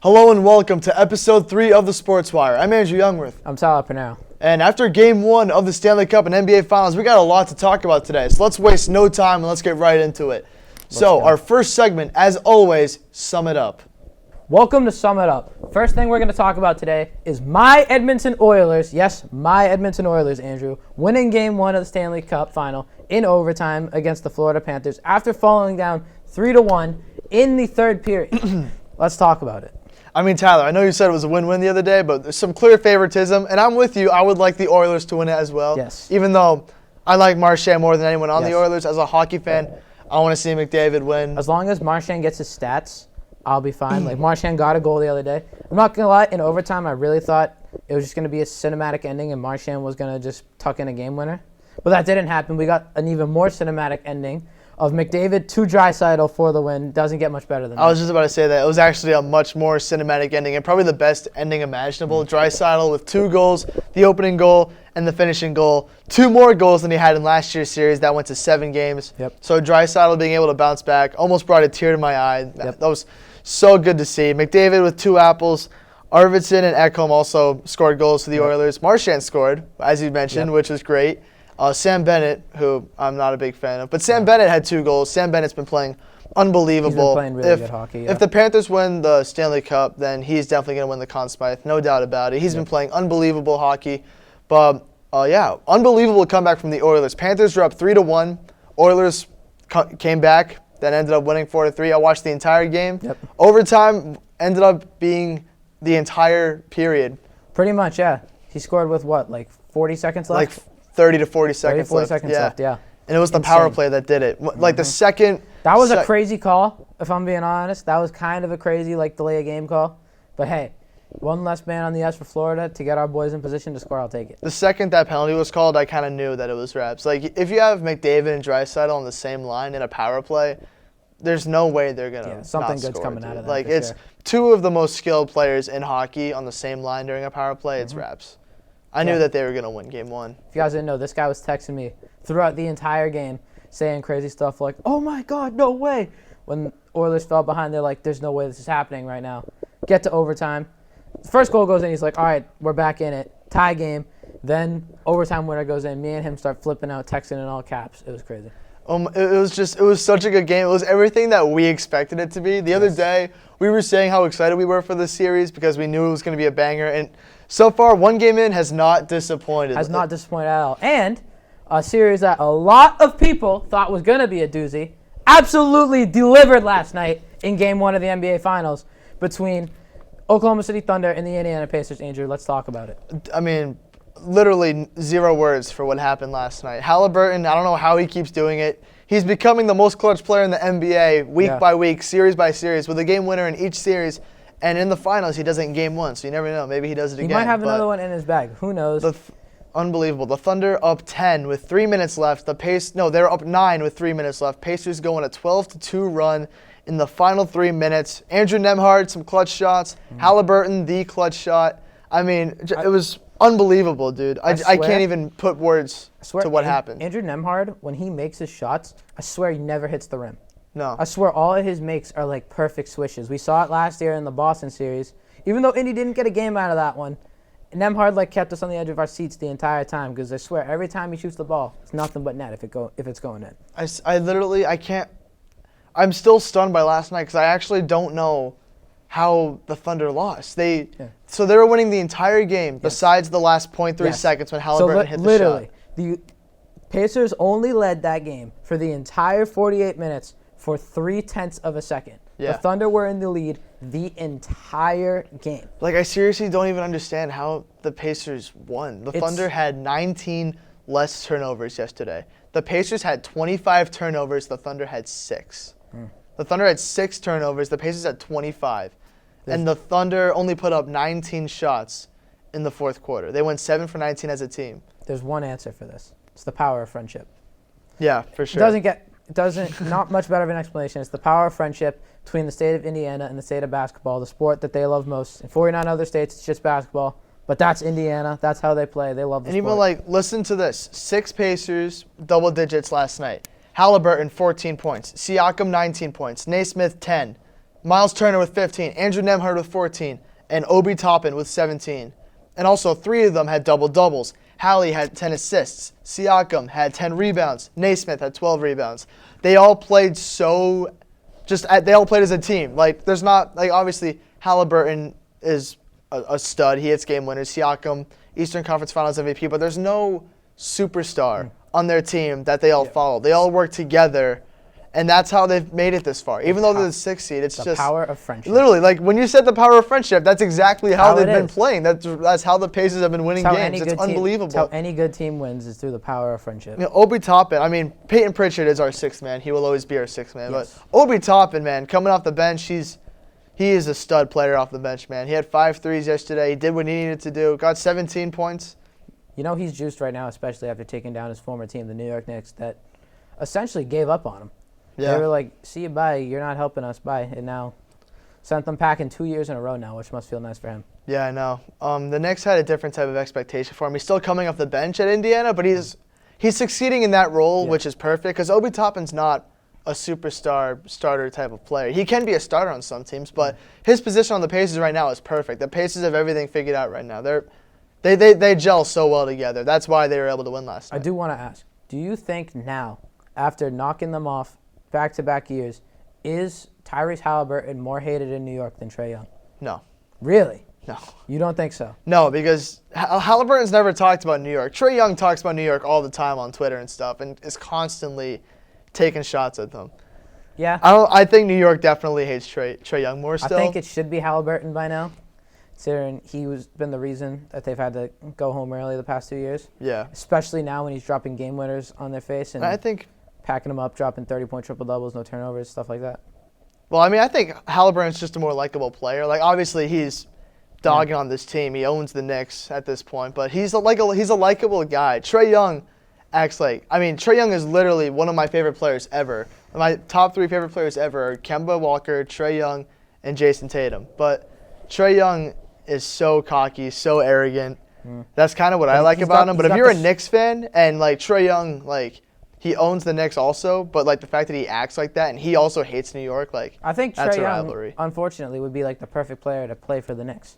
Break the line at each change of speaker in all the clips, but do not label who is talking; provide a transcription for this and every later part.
Hello and welcome to episode 3 of the Sports Wire. I'm Andrew Youngworth.
I'm Tyler Purnell.
And after Game 1 of the Stanley Cup and NBA Finals, we got a lot to talk about today. So let's waste no time and let's get right into it. Our first segment, as always, Sum It Up.
Welcome to Sum It Up. First thing we're going to talk about today is my Edmonton Oilers, yes, my Edmonton Oilers, Andrew, winning Game 1 of the Stanley Cup Final in overtime against the Florida Panthers after falling down 3-1 in the third period. Let's talk about it.
I mean, Tyler, I know you said it was a win-win the other day, but there's some clear favoritism, and I'm with you. I would like the Oilers to win it as well.
Yes.
Even though I like Marchand more than anyone on the Oilers. As a hockey fan, I want to see McDavid win.
As long as Marchand gets his stats, I'll be fine. Marchand got a goal the other day. I'm not going to lie, in overtime, I really thought it was just going to be a cinematic ending and Marchand was going to just tuck in a game winner. But that didn't happen. We got an even more cinematic ending of McDavid to Draisaitl for the win. Doesn't get much better than that.
I was just about to say that. It was actually a much more cinematic ending and probably the best ending imaginable. Draisaitl with 2 goals, the opening goal and the finishing goal. 2 more goals than he had in last year's series. That went to 7 games.
Yep.
So Draisaitl being able to bounce back almost brought a tear to my eye. That was so good to see. McDavid with 2 apples. Arvidsson and Ekholm also scored goals for the Oilers. Marchand scored, as you mentioned, which was great. Sam Bennett, who I'm not a big fan of, but Sam Bennett had 2 goals. Sam Bennett's been playing unbelievable.
He's been playing really good hockey.
If the Panthers win the Stanley Cup, then he's definitely going to win the Conn Smythe, no doubt about it. He's been playing unbelievable hockey. But, unbelievable comeback from the Oilers. Panthers were up 3-1. Oilers came back, then ended up winning 4-3. I watched the entire game.
Yep.
Overtime ended up being the entire period.
Pretty much, yeah. He scored with 40 seconds left?
Like 30 to 40 seconds
40
left.
seconds left, yeah.
And it was the power play that did it. Like the second...
That was a crazy call, if I'm being honest. That was kind of a crazy, delay a game call. But hey, one less man on the ice for Florida to get our boys in position to score, I'll take it.
The second that penalty was called, I kind of knew that it was Raps. If you have McDavid and Draisaitl on the same line in a power play, there's no way they're going to
something
not
good's
score,
coming out of that.
It's
sure.
2 of the most skilled players in hockey on the same line during a power play. It's Raps. I knew that they were going to win Game 1.
If you guys didn't know, this guy was texting me throughout the entire game saying crazy stuff like, oh my God, no way. When Oilers fell behind, they're like, there's no way this is happening right now. Get to overtime. The first goal goes in. He's like, all right, we're back in it. Tie game. Then overtime winner goes in. Me and him start flipping out, texting in all caps. It was crazy.
It was such a good game. It was everything that we expected it to be. The other day, we were saying how excited we were for this series because we knew it was going to be a banger. And so far, 1 game in has not disappointed.
Has not disappointed at all. And a series that a lot of people thought was going to be a doozy absolutely delivered last night in Game 1 of the NBA Finals between Oklahoma City Thunder and the Indiana Pacers. Andrew, let's talk about it.
I mean, literally 0 words for what happened last night. Halliburton, I don't know how he keeps doing it. He's becoming the most clutch player in the NBA week by week, series by series, with a game winner in each series. And in the finals, he does it in Game 1, so you never know. Maybe he does it again.
He might have another one in his bag. Who knows?
Unbelievable. The Thunder up 10 with 3 minutes left. They're up 9 with 3 minutes left. Pacers go on a 12-2 run in the final 3 minutes. Andrew Nembhard, some clutch shots. Halliburton, the clutch shot. I mean, it was unbelievable, dude. I can't even put words to what happened.
Andrew Nembhard, when he makes his shots, I swear he never hits the rim.
No.
I swear all of his makes are like perfect swishes. We saw it last year in the Boston series. Even though Indy didn't get a game out of that one, Nembhard kept us on the edge of our seats the entire time because I swear every time he shoots the ball, it's nothing but net if it's going in.
I can't. I'm still stunned by last night because I actually don't know how the Thunder lost. So they were winning the entire game besides the last 0.3 seconds when Halliburton hit the shot.
Literally, the Pacers only led that game for the entire 48 minutes for 0.3 of a second.
Yeah.
The Thunder were in the lead the entire game.
I seriously don't even understand how the Pacers won. The Thunder had 19 less turnovers yesterday. The Pacers had 25 turnovers. The Thunder had 6. The Thunder had 6 turnovers. The Pacers had 25. And the Thunder only put up 19 shots in the fourth quarter. They went 7 for 19 as a team.
There's one answer for this. It's the power of friendship.
Yeah, for sure.
Not much better of an explanation. It's the power of friendship between the state of Indiana and the state of basketball, the sport that they love most. In 49 other states, it's just basketball. But that's Indiana. That's how they play. They love the sport.
And even listen to this. 6 Pacers, double digits last night. Halliburton, 14 points. Siakam, 19 points. Naismith, 10. Miles Turner with 15, Andrew Nemhard with 14, and Obi Toppin with 17. And also 3 of them had double-doubles. Hallie had 10 assists. Siakam had 10 rebounds. Naismith had 12 rebounds. They all played they all played as a team. Like, there's not, like, obviously Halliburton is a stud. He hits game winners. Siakam, Eastern Conference Finals MVP, but there's no superstar on their team that they all follow. They all work together, and that's how they've made it this far. Even though they're the 6th seed, it's just...
The power of friendship.
Literally, like, when you said the power of friendship, that's exactly how they've been playing. That's how the Pacers have been winning games. It's unbelievable.
That's how any good team wins, is through the power of friendship.
You know, Obi Toppin, I mean, Peyton Pritchard is our 6th man. He will always be our 6th man.
Yes.
But Obi Toppin, man, coming off the bench, he is a stud player off the bench, man. He had 5 threes yesterday. He did what he needed to do. Got 17 points.
You know he's juiced right now, especially after taking down his former team, the New York Knicks, that essentially gave up on him. Yeah. They were like, see you, bye. You're not helping us, bye. And now sent them packing 2 years in a row now, which must feel nice for him.
Yeah, I know. The Knicks had a different type of expectation for him. He's still coming off the bench at Indiana, but he's succeeding in that role, which is perfect, because Obi Toppin's not a superstar starter type of player. He can be a starter on some teams, but his position on the Pacers right now is perfect. The Pacers have everything figured out right now. They gel so well together. That's why they were able to win last night.
I do want to ask, do you think now, after knocking them off back-to-back years, is Tyrese Halliburton more hated in New York than Trae Young?
No.
Really?
No.
You don't think so?
No, because Halliburton's never talked about New York. Trae Young talks about New York all the time on Twitter and stuff, and is constantly taking shots at them.
Yeah.
I think New York definitely hates Trae Young more still.
I think it should be Halliburton by now, considering he's been the reason that they've had to go home early the past 2 years.
Yeah.
Especially now when he's dropping game winners on their face and
I think
packing them up, dropping 30-point triple-doubles, no turnovers, stuff like that.
Well, I mean, I think Halliburton's just a more likable player. Like, obviously, he's dogging on this team. He owns the Knicks at this point, but he's a likable guy. Trae Young acts like, I mean, Trae Young is literally one of my favorite players ever. My top 3 favorite players ever are Kemba Walker, Trae Young, and Jason Tatum. But Trae Young is so cocky, so arrogant. That's kind of what I like about him. But if you're a Knicks fan and, like, Trae Young, like, he owns the Knicks also, but, like, the fact that he acts like that and he also hates New York, like,
I think
that's
Trae
a
Young,
rivalry.
Unfortunately, would be, like, the perfect player to play for the Knicks.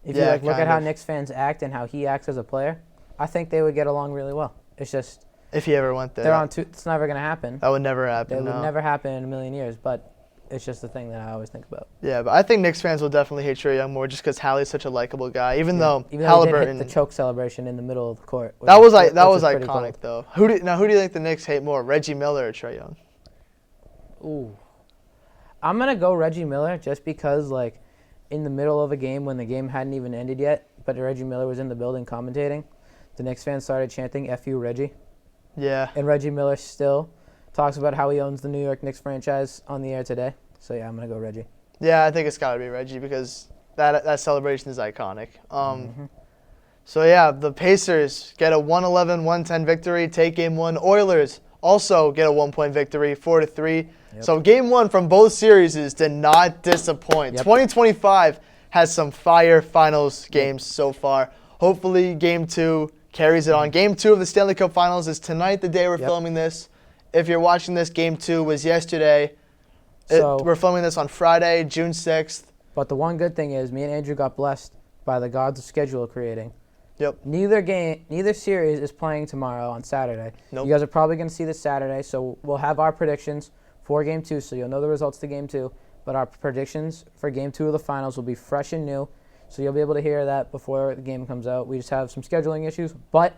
If you look at how Knicks fans act and how he acts as a player, I think they would get along really well. It's just...
If he ever went there.
It's never going to happen.
That would never happen,
That would never happen in a million years, but it's just the thing that I always think about.
Yeah, but I think Knicks fans will definitely hate Trae Young more just because Hallie's such a likable guy, even though
he
Halliburton...
did hit the choke celebration in the middle of the court.
That was iconic, though. Who do you think the Knicks hate more, Reggie Miller or Trae Young?
Ooh. I'm going to go Reggie Miller just because, like, in the middle of a game when the game hadn't even ended yet, but Reggie Miller was in the building commentating, the Knicks fans started chanting, F you, Reggie.
Yeah.
And Reggie Miller still talks about how he owns the New York Knicks franchise on the air today. So, yeah, I'm going to go Reggie.
Yeah, I think it's got to be Reggie because that celebration is iconic. So, yeah, the Pacers get a 111-110 victory, take Game 1. Oilers also get a 1-point victory, 4-3. Yep. So, Game 1 from both series did not disappoint. Yep. 2025 has some fire finals games so far. Hopefully, Game 2 carries it on. Game 2 of the Stanley Cup Finals is tonight, the day we're filming this. If you're watching this, Game 2 was yesterday. We're filming this on Friday, June 6th.
But the one good thing is me and Andrew got blessed by the gods of schedule creating.
Yep.
Neither series is playing tomorrow on Saturday.
Nope.
You guys are probably going to see this Saturday, so we'll have our predictions for Game 2, so you'll know the results to Game 2. But our predictions for Game 2 of the finals will be fresh and new. So you'll be able to hear that before the game comes out. We just have some scheduling issues, but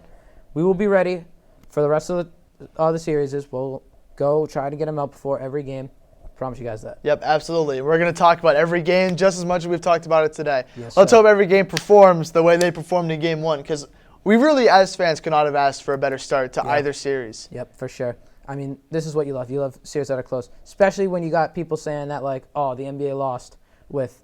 we will be ready for the rest of the series. We'll go try to get them out before every game. Promise you guys that.
Yep, absolutely. We're going to talk about every game just as much as we've talked about it today.
Yes,
Let's hope every game performs the way they performed in Game 1 because we really, as fans, could not have asked for a better start to either series.
Yep, for sure. I mean, this is what you love. You love series that are close, especially when you got people saying that, like, oh, the NBA lost with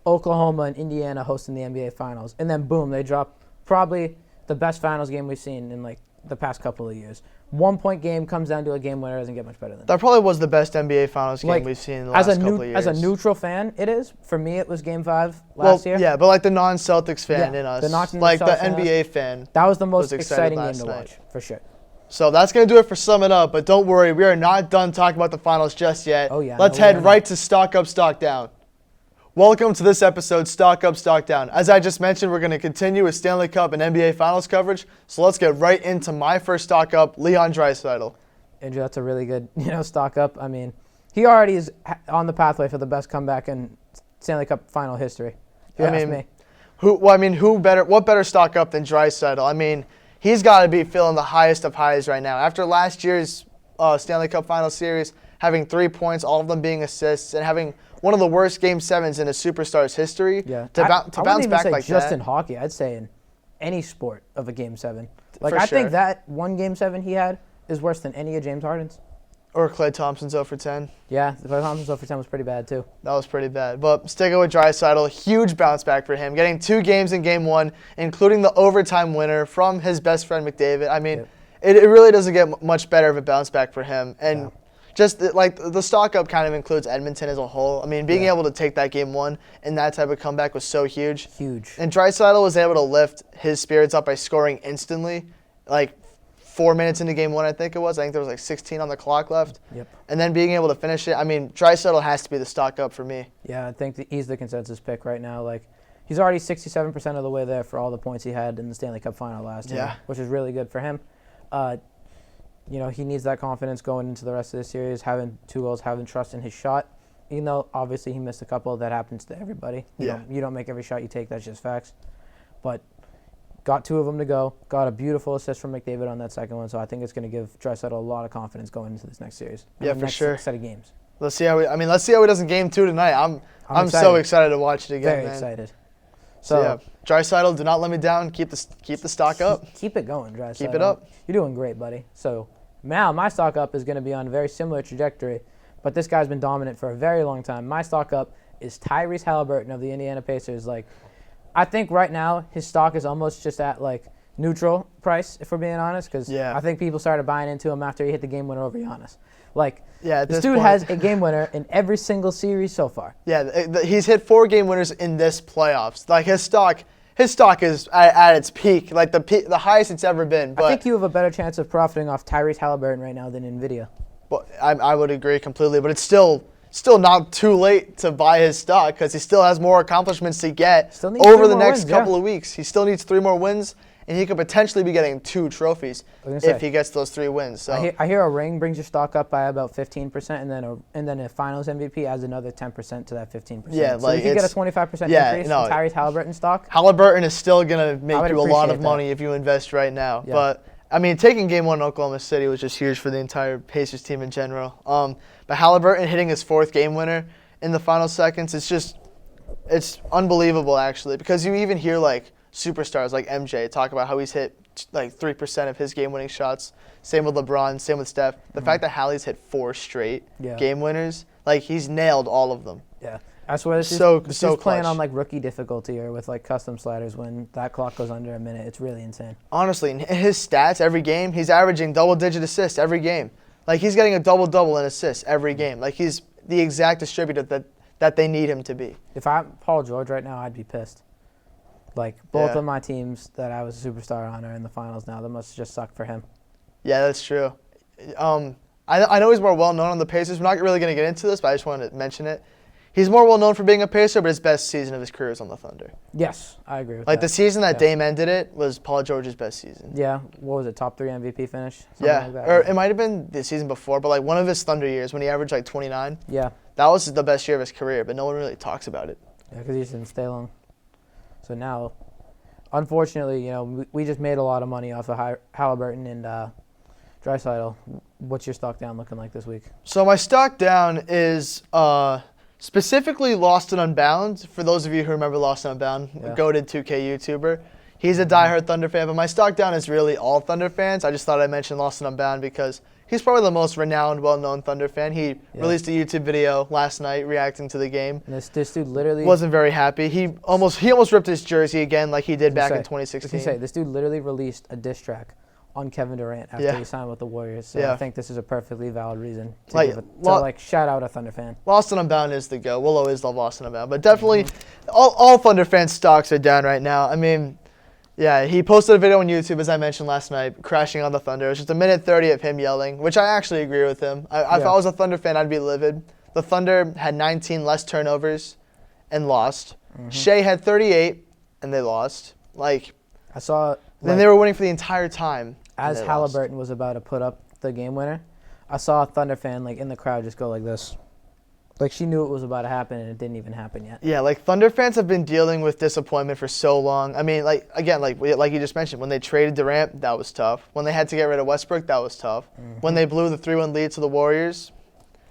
Oklahoma and Indiana hosting the NBA Finals. And then, boom, they drop probably the best finals game we've seen in, like, the past couple of years. 1-point game comes down to a game winner. Doesn't get much better than that.
That probably was the best NBA Finals game we've seen in the last couple of years.
As a neutral fan, it is. For me, it was Game 5 last year.
Yeah, but like the non-Celtics fan in us, like the NBA fan.
That was the most exciting game to watch, for sure.
So that's going to do it for Sum It Up. But don't worry, we are not done talking about the finals just yet.
Oh, yeah.
Let's head right to Stock Up, Stock Down. Welcome to this episode, Stock Up, Stock Down. As I just mentioned, we're going to continue with Stanley Cup and NBA Finals coverage. So let's get right into my first Stock Up, Leon Draisaitl.
Andrew, that's a really good, stock up. I mean, he already is on the pathway for the best comeback in Stanley Cup final history. If you ask me.
What better stock up than Draisaitl? I mean, he's got to be feeling the highest of highs right now. After last year's Stanley Cup final series, having 3 points, all of them being assists, and having one of the worst Game 7s in a superstar's history,
Yeah.
to bounce back like
just
that.
in hockey, I'd say in any sport of a Game 7. Like,
For
I
sure.
think that one Game 7 he had is worse than any of James Harden's.
Or Klay Thompson's 0 for 10.
Yeah, the Klay Thompson's 0 for 10 was pretty bad, too.
That was pretty bad. But sticking with Draisaitl, huge bounce back for him. Getting 2 games in Game 1, including the overtime winner from his best friend McDavid. I mean, it really doesn't get much better of a bounce back for him. And just like the stock up kind of includes Edmonton as a whole. I mean, being able to take that Game 1 and that type of comeback was so huge.
Huge.
And Draisaitl was able to lift his spirits up by scoring instantly, like 4 minutes into Game 1, I think it was. I think there was like 16 on the clock left.
Yep.
And then being able to finish it. I mean, Draisaitl has to be the stock up for me.
Yeah, I think that he's the consensus pick right now. Like, he's already 67% of the way there for all the points he had in the Stanley Cup final last year, which is really good for him. He needs that confidence going into the rest of the series, having 2 goals, having trust in his shot. Even though, obviously, he missed a couple. That happens to everybody. You don't make every shot you take. That's just facts. But got 2 of them to go. Got a beautiful assist from McDavid on that second one. So I think it's going to give Draisaitl a lot of confidence going into this next series.
Yeah, for sure.
Set of games.
Let's see how he does in Game 2 tonight. I'm so excited to watch it again.
Very
man.
excited.
So yeah, Draisaitl, do not let me down. Keep the stock up.
Keep it going, Draisaitl.
Keep it up.
You're doing great, buddy. So now my stock up is going to be on a very similar trajectory, but this guy's been dominant for a very long time. My stock up is Tyrese Halliburton of the Indiana Pacers. Like, I think right now his stock is almost just at like neutral price, if we're being honest, because I think people started buying into him after he hit the game winner over Giannis. Like, this dude has a game winner in every single series so far.
Yeah, he's hit 4 game winners in this playoffs. Like his stock is at its peak, like the highest it's ever been. But
I think you have a better chance of profiting off Tyrese Halliburton right now than Nvidia.
Well, I would agree completely, but it's still not too late to buy his stock because he still has more accomplishments to get over the next couple of weeks. He still needs 3 more wins, and he could potentially be getting 2 trophies if he gets those 3 wins. So
I hear a ring brings your stock up by about 15%, and then a Finals MVP adds another 10% to that 15%.
Yeah,
so if you get a 25% increase in Tyrese Halliburton stock,
Halliburton is still gonna make you a lot of money if you invest right now. Yeah. But I mean, taking Game 1 in Oklahoma City was just huge for the entire Pacers team in general. But Halliburton hitting his 4th game winner in the final seconds, it's unbelievable actually, because you even hear like superstars like MJ talk about how he's hit like 3% of his game-winning shots. Same with LeBron, same with Steph. The fact that Hallie's hit 4 straight game winners, like he's nailed all of them.
Yeah, I swear this is playing on like rookie difficulty or with like custom sliders when that clock goes under a minute. It's really insane.
Honestly, in his stats every game, he's averaging double-digit assists every game. Like he's getting a double-double in assists every game. Like he's the exact distributor that they need him to be.
If I'm Paul George right now, I'd be pissed. Like, both of my teams that I was a superstar on are in the finals now. That must just suck for him.
Yeah, that's true. I know he's more well-known on the Pacers. We're not really going to get into this, but I just wanted to mention it. He's more well-known for being a Pacer, but his best season of his career is on the Thunder.
Yes, I agree with that.
Like, the season that Dame ended it was Paul George's best season.
Yeah. What was it, top 3 MVP finish? Something
Yeah,
like that.
or it might have been the season before, but, like, one of his Thunder years when he averaged, like, 29.
Yeah.
That was the best year of his career, but no one really talks about it.
Yeah, because he just didn't stay long. So now, unfortunately, we just made a lot of money off of Halliburton and Draisaitl. What's your stock down looking like this week?
So my stock down is specifically Lost and Unbound. For those of you who remember Lost and Unbound, a goated 2K YouTuber. He's a diehard Thunder fan, but my stock down is really all Thunder fans. I just thought I'd mention Lost and Unbound because he's probably the most renowned, well-known Thunder fan. He released a YouTube video last night reacting to the game.
And this dude literally
wasn't very happy. He almost ripped his jersey again like he did back in 2016.
This dude literally released a diss track on Kevin Durant after he signed with the Warriors. So I think this is a perfectly valid reason to shout out a Thunder fan.
Lost and Unbound is the go. We'll always love Lost and Unbound. But definitely all Thunder fan stocks are down right now. I mean, Yeah, he posted a video on YouTube, as I mentioned last night, crashing on the Thunder. It was just a minute 30 of him yelling, which I actually agree with him. If I was a Thunder fan, I'd be livid. The Thunder had 19 less turnovers and lost. Shea had 38, and they lost. I saw. Then they were winning for the entire time.
As Halliburton was about to put up the game winner, I saw a Thunder fan in the crowd just go like this. Like she knew it was about to happen and it didn't even happen yet.
Yeah, Thunder fans have been dealing with disappointment for so long. I mean, like you just mentioned, when they traded Durant, that was tough. When they had to get rid of Westbrook, that was tough. When they blew the 3-1 lead to the Warriors.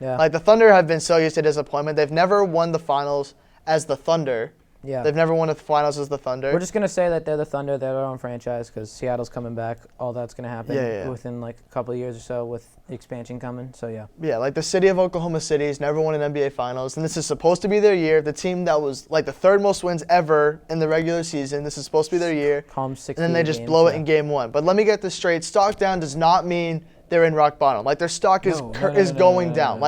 Yeah.
The Thunder have been so used to disappointment. They've never won the finals as the Thunder.
Yeah.
They've never won the finals as the Thunder.
We're just going to say that they're the Thunder. They're their own franchise because Seattle's coming back. All that's going to happen within a couple of years or so with the expansion coming. So, yeah.
Yeah, the city of Oklahoma City has never won an NBA Finals, and this is supposed to be their year. The team that was the third most wins ever in the regular season, this is supposed to be their year.
Calm 60
and then they just blow it in Game 1. But let me get this straight. Stock down does not mean they're in rock bottom. Their stock is going down.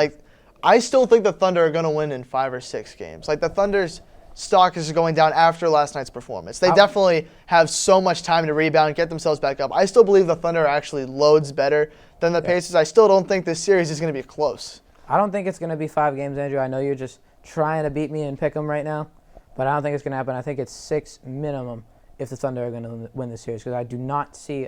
I still think the Thunder are going to win in 5 or 6 games. The Thunder's stock is going down after last night's performance. They definitely have so much time to rebound, get themselves back up. I still believe the Thunder are actually loads better than the Pacers. I still don't think this series is going to be close.
I don't think it's going to be 5 games, Andrew. I know you're just trying to beat me and pick them right now, but I don't think it's going to happen. I think it's 6 minimum if the Thunder are going to win this series because I do not see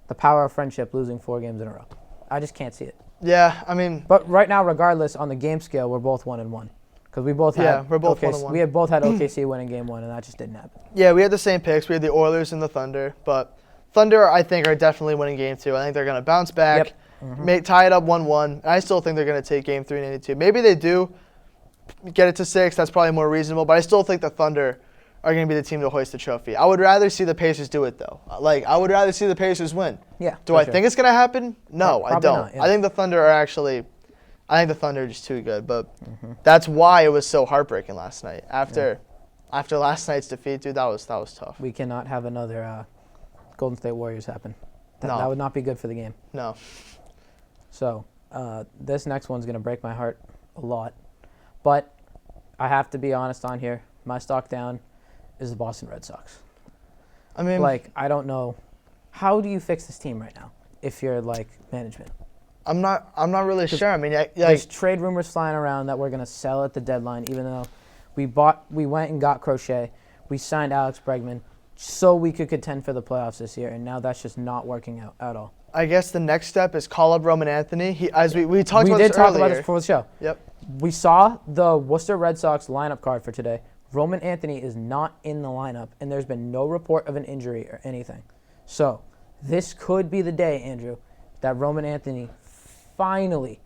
the power of friendship losing 4 games in a row. I just can't see it.
Yeah, I mean.
But right now, regardless, on the game scale, we're both 1-1. Because we both had
we're both 1-1.
We had both had OKC winning Game 1, and that just didn't happen.
Yeah, we had the same picks. We had the Oilers and the Thunder, but Thunder, I think, are definitely winning Game 2. I think they're going to bounce back, tie it up 1-1. I still think they're going to take Game 3 and 82. Maybe they do get it to 6. That's probably more reasonable, but I still think the Thunder are going to be the team to hoist the trophy. I would rather see the Pacers do it, though. I would rather see the Pacers win.
Yeah.
Do I think it's going to happen? No, I don't.
Not, yeah.
I think the Thunder are actually. I think the Thunder are just too good, but that's why it was so heartbreaking last night. After last night's defeat, dude, that was tough.
We cannot have another Golden State Warriors happen. That would not be good for the game.
No.
So this next one's going to break my heart a lot, but I have to be honest on here. My stock down is the Boston Red Sox.
I mean,
I don't know. How do you fix this team right now if you're management?
I'm not really sure. I mean,
there's trade rumors flying around that we're going to sell at the deadline, even though we went and got Crochet. We signed Alex Bregman so we could contend for the playoffs this year, and now that's just not working out at all.
I guess the next step is call up Roman Anthony. We talked about this earlier.
We did talk about this before the show.
Yep.
We saw the Worcester Red Sox lineup card for today. Roman Anthony is not in the lineup, and there's been no report of an injury or anything. So this could be the day, Andrew, that Roman Anthony finally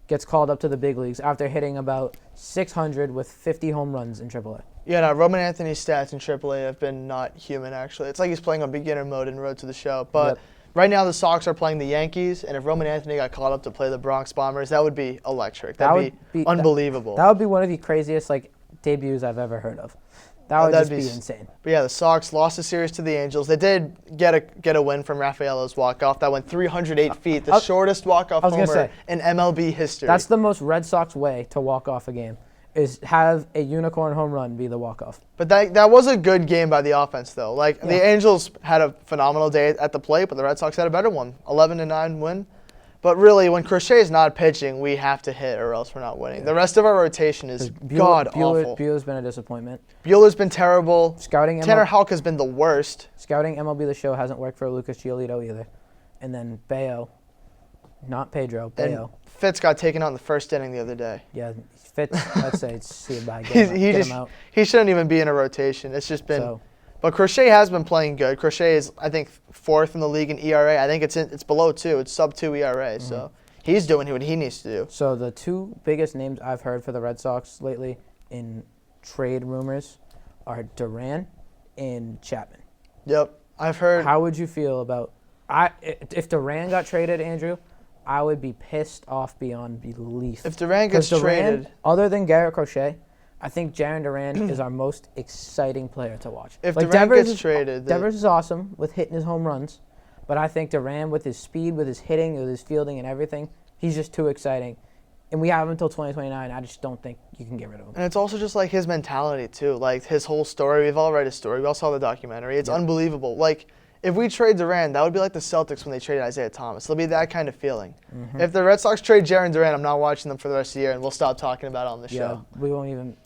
gets called up to the big leagues after hitting about 600 with 50 home runs in AAA.
Yeah, no, Roman Anthony's stats in AAA have been not human, actually. It's like he's playing on beginner mode in Road to the Show. But right now the Sox are playing the Yankees, and if Roman Anthony got called up to play the Bronx Bombers, that would be electric. That would be unbelievable.
That would be one of the craziest debuts I've ever heard of. That would just be insane.
But yeah, the Sox lost the series to the Angels. They did get a win from Rafaela's walk-off. That went 308 feet, the shortest walk-off homer in MLB history.
That's the most Red Sox way to walk off a game, is have a unicorn home run be the walk-off.
But that was a good game by the offense, though. The Angels had a phenomenal day at the plate, but the Red Sox had a better one, 11-9 win. But really, when Crochet is not pitching, we have to hit or else we're not winning. The rest of our rotation is god-awful.
Bueller's been a disappointment.
Bueller's been terrible.
Tanner
Houck has been the worst.
Scouting MLB The Show hasn't worked for Lucas Giolito either. And then Bayo, not Pedro, Bayo.
And Fitz got taken out in the first inning the other day.
Yeah, Fitz, let's say see a bad game. Get him out.
He shouldn't even be in a rotation. It's just been... But Crochet has been playing good. Crochet is, I think, 4th in the league in ERA. I think it's below 2. It's sub-2 ERA. So he's doing what he needs to do.
So the 2 biggest names I've heard for the Red Sox lately in trade rumors are Duran and Chapman.
Yep, I've heard.
How would you feel about if Duran got traded, Andrew? I would be pissed off beyond belief.
If Duran gets traded,
other than Garrett Crochet, I think Jarren Duran is our most exciting player to watch.
If Duran gets traded,
Devers is awesome with hitting his home runs, but I think Duran with his speed, with his hitting, with his fielding and everything, he's just too exciting. and we have him until 2029. I just don't think you can get rid of him.
And it's also just like his mentality too, like his whole story. We've all read his story. We all saw the documentary. It's unbelievable. Like if we trade Durant, that would be like the Celtics when they traded Isaiah Thomas. It'll be that kind of feeling. If the Red Sox trade Jaren Durant, I'm not watching them for the rest of the year, and we'll stop talking about it on the show.
We won't even.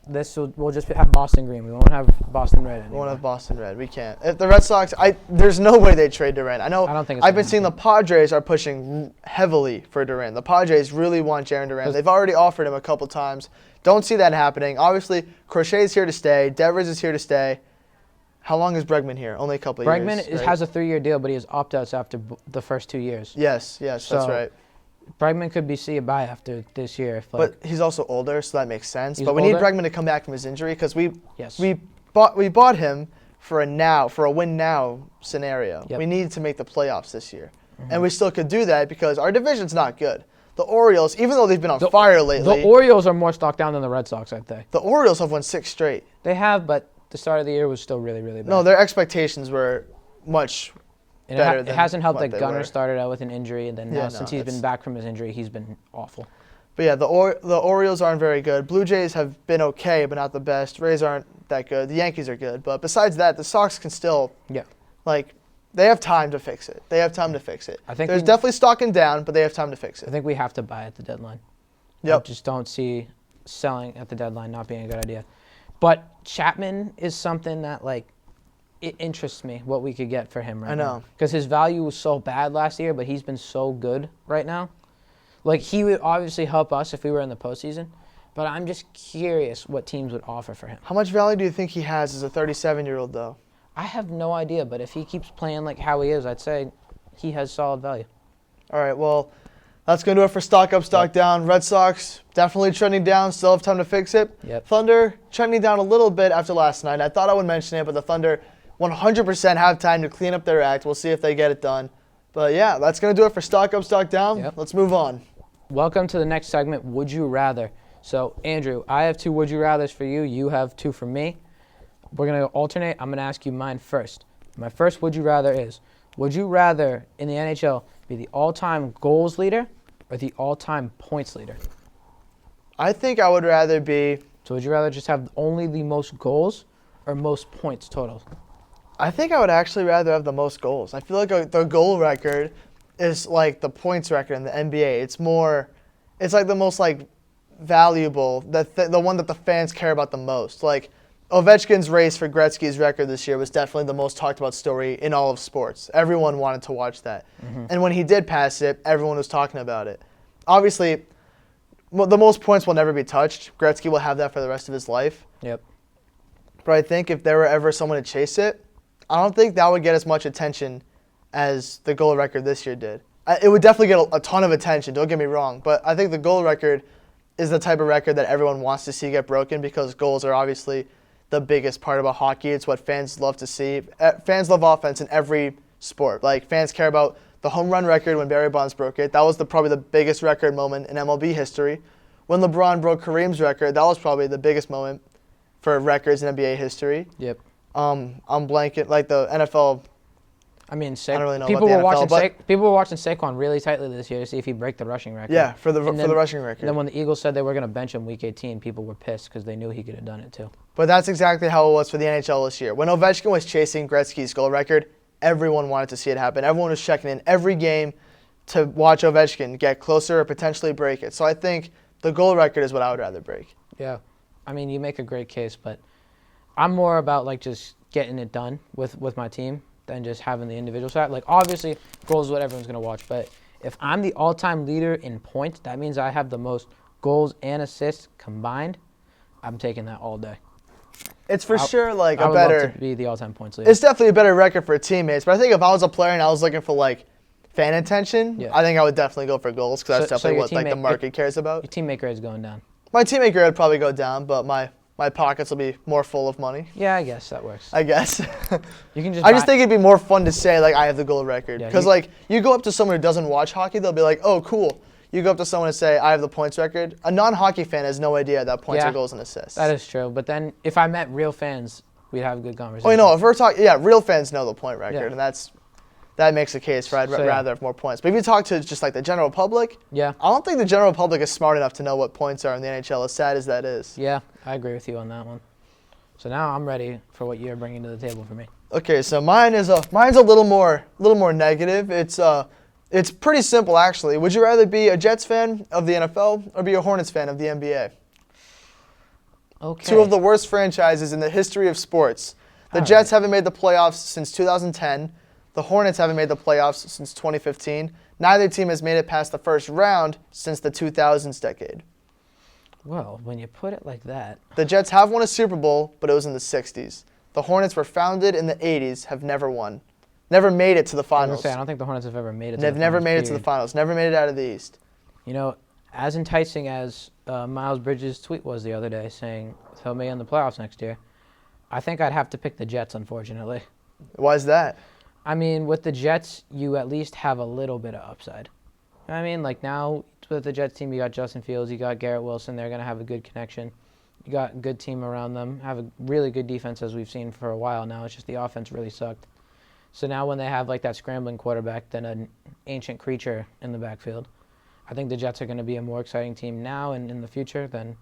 We'll just have Boston green. We won't have Boston red anymore.
We won't have Boston red. We can't. If the Red Sox, there's no way they trade Durant. I
don't think it's
I've been
gonna
seeing the Padres are pushing heavily for Durant. The Padres really want Jaren Durant. They've already offered him a couple times. Don't see that happening. Obviously, Crochet's here to stay. Devers is here to stay. How long is Bregman here? Only a couple of years.
Bregman has a 3-year deal, but he has opt-outs after the first 2 years.
Yes, that's right.
Bregman could be see a bye after this year.
But he's also older, so that makes sense. But we
older?
need Bregman to come back from his injury because we
Yes.
bought him for a win now scenario.
Yep.
We needed to make the playoffs this year, and we still could do that because our division's not good. The Orioles, even though they've been on fire lately,
The Orioles are more stocked down than the Red Sox, I think.
the Orioles have won 6 straight.
They have, but the start of the year was still really, really bad.
No, their expectations were much better.
It hasn't helped that
they
Gunnar
were.
started out with an injury, and then since he's been back from his injury, he's been awful.
But yeah, the Orioles aren't very good. Blue Jays have been okay, but not the best. Rays aren't that good. The Yankees are good, but besides that, the Sox can still they have time to fix it.
I think
There's definitely stocking down, but they have time to fix
I
it.
think we have to buy at the deadline.
Yep.
I just don't see selling at the deadline not being a good idea. But Chapman is something that, it interests me what we could get for him right now.
I know.
Because his value was so bad last year, but he's been so good right now. He would obviously help us if we were in the postseason, but I'm just curious what teams would offer for him.
How much value do you think he has as a 37-year-old, though?
I have no idea, but if he keeps playing like how he is, I'd say he has solid value.
All right, well, that's going to do it for stock up, stock down. Red Sox definitely trending down, still have time to fix it.
Yep.
Thunder trending down a little bit after last night. I thought I would mention it, but the Thunder 100% have time to clean up their act. We'll see if they get it done. But yeah, that's going to do it for stock up, stock down.
Yep.
Let's move on.
Welcome to the next segment, Would You Rather. So, Andrew, I have 2 Would You Rathers for you. You have 2 for me. We're going to alternate. I'm going to ask you mine first. My first Would You Rather is, would you rather in the NHL be the all-time goals leader or the all-time points leader?
I think I would rather be...
So would you rather just have only the most goals or most points total?
I think I would actually rather have the most goals. I feel like the goal record is like the points record in the NBA. It's like the most valuable, the one that the fans care about the most. Ovechkin's race for Gretzky's record this year was definitely the most talked about story in all of sports. Everyone wanted to watch that. And when he did pass it, everyone was talking about it. Obviously, the most points will never be touched. Gretzky will have that for the rest of his life.
Yep.
But I think if there were ever someone to chase it, I don't think that would get as much attention as the goal record this year did. It would definitely get a ton of attention, don't get me wrong, but I think the goal record is the type of record that everyone wants to see get broken because goals are obviously the biggest part about hockey. It's what fans love to see. Fans love offense in every sport. Fans care about the home run record when Barry Bonds broke it. That was probably the biggest record moment in MLB history. When LeBron broke Kareem's record, that was probably the biggest moment for records in NBA history.
Yep.
I'm blanking, the NFL.
I mean,
I don't really know
people
about the
were
NFL,
watching people were watching Saquon really tightly this year to see if he break the rushing record.
Yeah, for the rushing record.
And then when the Eagles said they were going to bench him week 18, people were pissed because they knew he could have done it too.
But that's exactly how it was for the NHL this year. When Ovechkin was chasing Gretzky's goal record, everyone wanted to see it happen. Everyone was checking in every game to watch Ovechkin get closer or potentially break it. So I think the goal record is what I would rather break.
Yeah. I mean, you make a great case, but I'm more about just getting it done with my team than just having the individual side. Obviously, goals is what everyone's going to watch, but if I'm the all-time leader in points, that means I have the most goals and assists combined. I'm taking that all day.
It's for sure
I would love to be the all-time points leader.
It's definitely a better record for teammates, but I think if I was a player and I was looking for fan attention, I think I would definitely go for goals because that's definitely what the market cares about.
Your teammate grade is going down.
My teammate grade would probably go down, but my pockets will be more full of money.
Yeah, I guess that works.
I guess.
You can just.
I just think it'd be more fun to say I have the goal record because
Yeah,
you go up to someone who doesn't watch hockey, they'll be like, oh cool. You go up to someone and say I have the points record. A non-hockey fan has no idea that points are goals and assists.
That is true, but then if I met real fans, we'd have a good conversation.
Oh, if we're talking, real fans know the point record, and that's that makes a case for I'd rather have more points. But if you talk to just like the general public,
Yeah.
I don't think the general public is smart enough to know what points are in the NHL, as sad as that is.
Yeah, I agree with you on that one. So now I'm ready for what you're bringing to the table for me.
Okay, so mine's a little more negative. It's pretty simple actually. Would you rather be a Jets fan of the NFL or be a Hornets fan of the NBA?
Okay.
Two of the worst franchises in the history of sports. The Jets haven't made the playoffs since 2010. The Hornets haven't made the playoffs since 2015. Neither team has made it past the first round since the 2000s decade.
Well, when you put it like that.
The Jets have won a Super Bowl, but it was in the 60s. The Hornets were founded in the 80s, have never won. Never made it to the finals.
I don't think the Hornets have ever made it to the
They've
finals.
never made it to the finals. Never made it out of the East.
You know, as enticing as Miles Bridges' tweet was the other day saying he'll be in the playoffs next year, I think I'd have to pick the Jets, unfortunately.
Why is that?
I mean, with the Jets, you at least have a little bit of upside. You know what I mean? Like now, with the Jets team, you got Justin Fields, you got Garrett Wilson. They're going to have a good connection. You got a good team around them, have a really good defense as we've seen for a while now. It's just the offense really sucked. So now when they have like that scrambling quarterback, then an ancient creature in the backfield, I think the Jets are going to be a more exciting team now and in the future than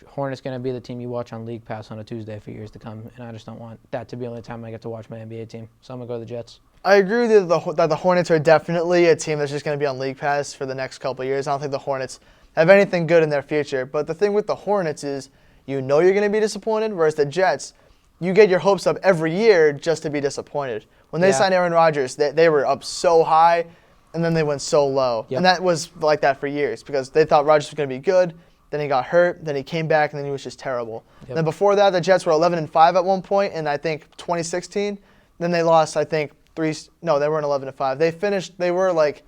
Hornets going to be the team you watch on League Pass on a Tuesday for years to come. And I just don't want that to be the only time I get to watch my NBA team. So I'm going to go to the Jets.
I agree with you that the Hornets are definitely a team that's just going to be on League Pass for the next couple of years. I don't think the Hornets have anything good in their future. But the thing with the Hornets is you know you're going to be disappointed, whereas the Jets, you get your hopes up every year just to be disappointed. When they signed Aaron Rodgers, they were up so high, and then they went so low.
Yep.
And that was like that for years because they thought Rodgers was going to be good. Then he got hurt. Then he came back, and then he was just terrible.
Yep.
Then before that, the Jets were 11-5 at one point in, I think, 2016. Then they lost, I think, they weren't 11-5. They were like